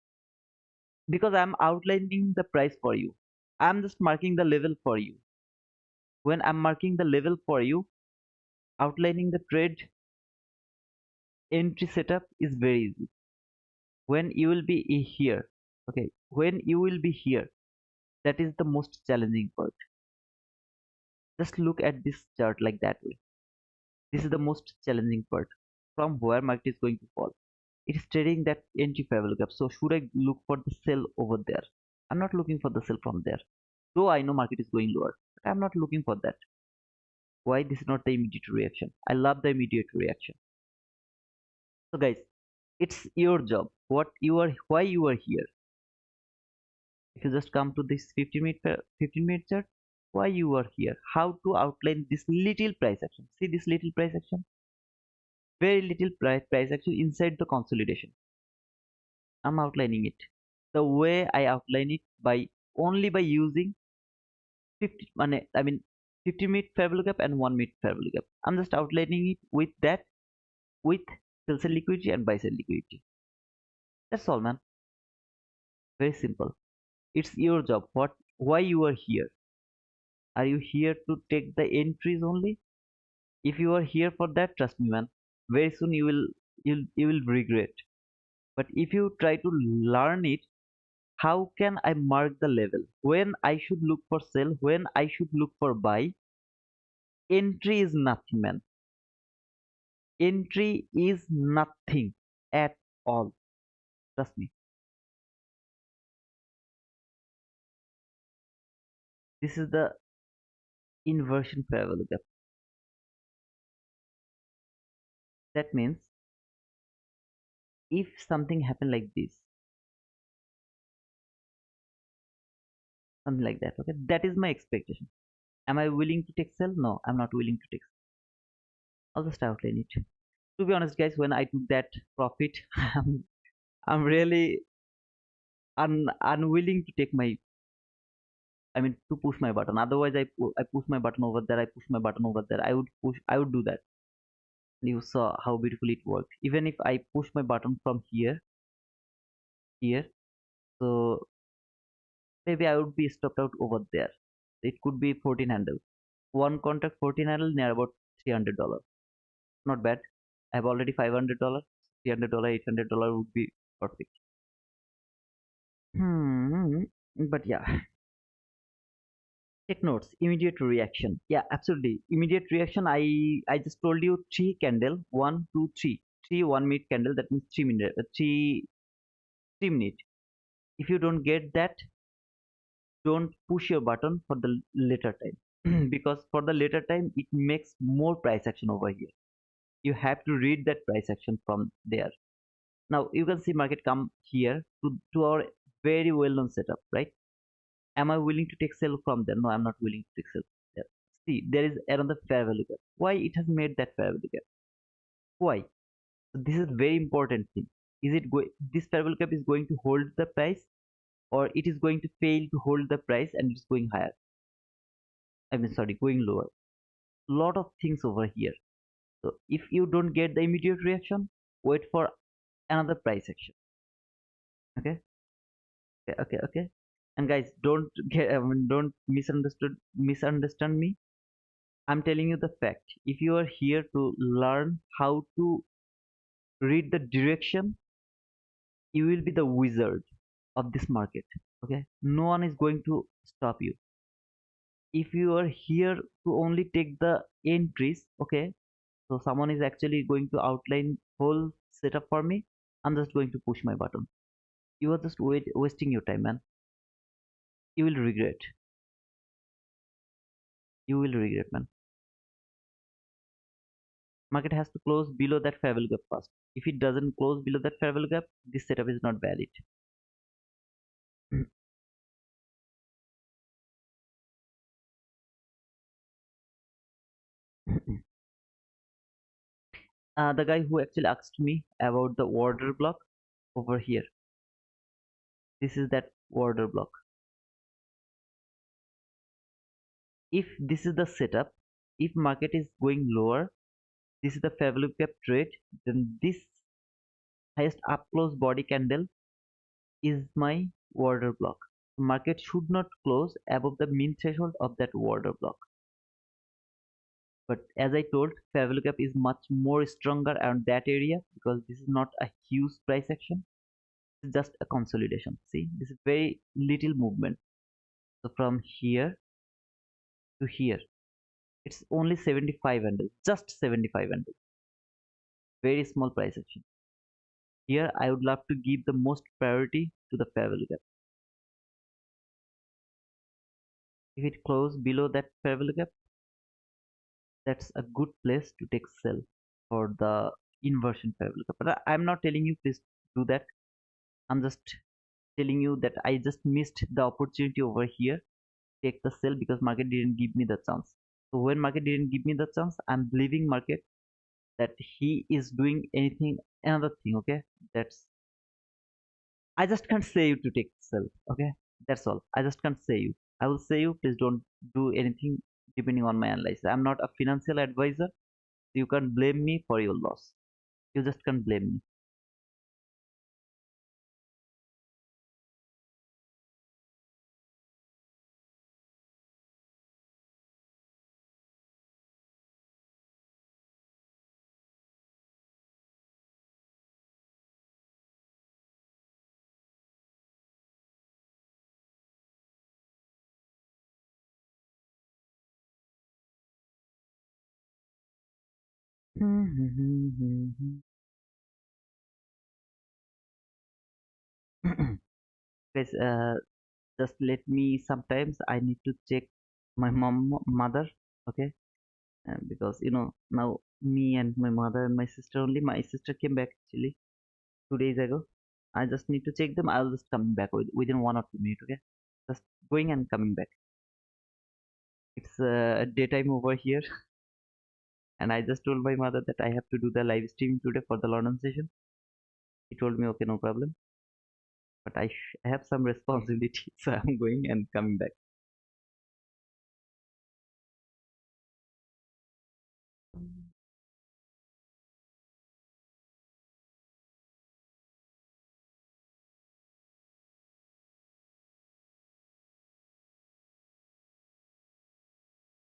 because I'm outlining the price for you. I'm just marking the level for you. When I'm marking the level for you, outlining the trade entry setup is very easy. When you will be here, okay, when you will be here, that is the most challenging part. Just look at this chart like that way. This is the most challenging part. From where market is going to fall, it is trading that entry fair value gap. So should I look for the sell over there? I'm not looking for the sell from there, though I know market is going lower, but I'm not looking for that. Why? This is not the immediate reaction. I love the immediate reaction. So guys, it's your job. Why you are here. If you just come to this 15-minute chart, why you are here, how to outline this little price action. See this little price action, very little price action inside the consolidation. I'm outlining it the way I outline it, by only by using 50 I mean 50-minute fair value gap and 1-minute fair value gap. I'm just outlining it with that, with sell side liquidity and buy side liquidity. That's all, man. Very simple. It's your job. Why you are here? Are you here to take the entries only? If you are here for that, trust me, man, very soon you will regret. But if you try to learn it, how can I mark the level, when I should look for sell, when I should look for buy? Entry is nothing, man. Entry is nothing at all. Trust me. This is the inversion fair value gap. That means if something happen like this, something like that, okay, that is my expectation. Am I willing to take sell? No, I'm not willing to take sell. I'll just outline it. To be honest, guys, when I took that profit, I'm really unwilling to take my, I mean, to push my button. Otherwise, I push my button over there. I push my button over there. I would do that. You saw how beautifully it worked. Even if I push my button from here, so maybe I would be stopped out over there. It could be 14 handle. One contract 14 handle near about $300. Not bad. I have already $500. $300, $800 would be perfect. But yeah, take notes. Immediate reaction. Yeah, absolutely. Immediate reaction. I just told you three candle. 1, 2, 3. 3 1-minute candle. That means 3 minute. 3 minute. If you don't get that, don't push your button for the later time, because for the later time it makes more price action over here. You have to read that price action from there. Now you can see market come here to our very well-known setup, right? Am I willing to take sell from there? No, I'm not willing to take sell there. See, there is another fair value gap. Why it has made that fair value gap? Why? So this is very important thing. Is it this fair value gap is going to hold the price, or it is going to fail to hold the price and it's going higher? I mean, sorry, going lower. Lot of things over here. So if you don't get the immediate reaction, wait for another price action. Okay, okay. And guys, don't get, I mean, don't misunderstand me. I'm telling you the fact. If you are here to learn how to read the direction, you will be the wizard of this market. Okay, no one is going to stop you. If you are here to only take the entries, okay, so someone is actually going to outline whole setup for me. I'm just going to push my button. You are just wasting your time, man. You will regret. You will regret, man. Market has to close below that fair value gap first. If it doesn't close below that fair value gap, this setup is not valid. The guy who actually asked me about the order block over here. This is that order block. If this is the setup, if market is going lower, this is the fair value gap trade, then this highest up close body candle is my order block. Market should not close above the mean threshold of that order block. But as I told, fair value gap is much more stronger around that area because this is not a huge price action. It's just a consolidation. See, this is very little movement. So from here to here, it's only 75 candles, just 75 candles. Very small price action. Here, I would love to give the most priority to the fair value gap. If it closes below that fair value gap, that's a good place to take sell for the inversion fair value gap. But I'm not telling you please do that. I'm just telling you that I just missed the opportunity over here. Take the sell because market didn't give me the chance. So when market didn't give me the chance, I'm believing market that he is doing anything another thing. Okay, that's I just can't say you to take sell. Okay, that's all. I just can't say you. I will say you please don't do anything depending on my analysis. I'm not a financial advisor. You can't blame me for your loss. You just can't blame me. Guys, just let me. Sometimes I need to check my mother. Okay, because now me and my mother and my sister only. My sister came back actually 2 days ago. I just need to check them. I'll just come back within 1 or 2 minutes. Okay, just going and coming back. It's daytime over here, and I just told my mother that I have to do the live stream today for the London session. He told me, okay, no problem, but I have some responsibility, so I'm going and coming back.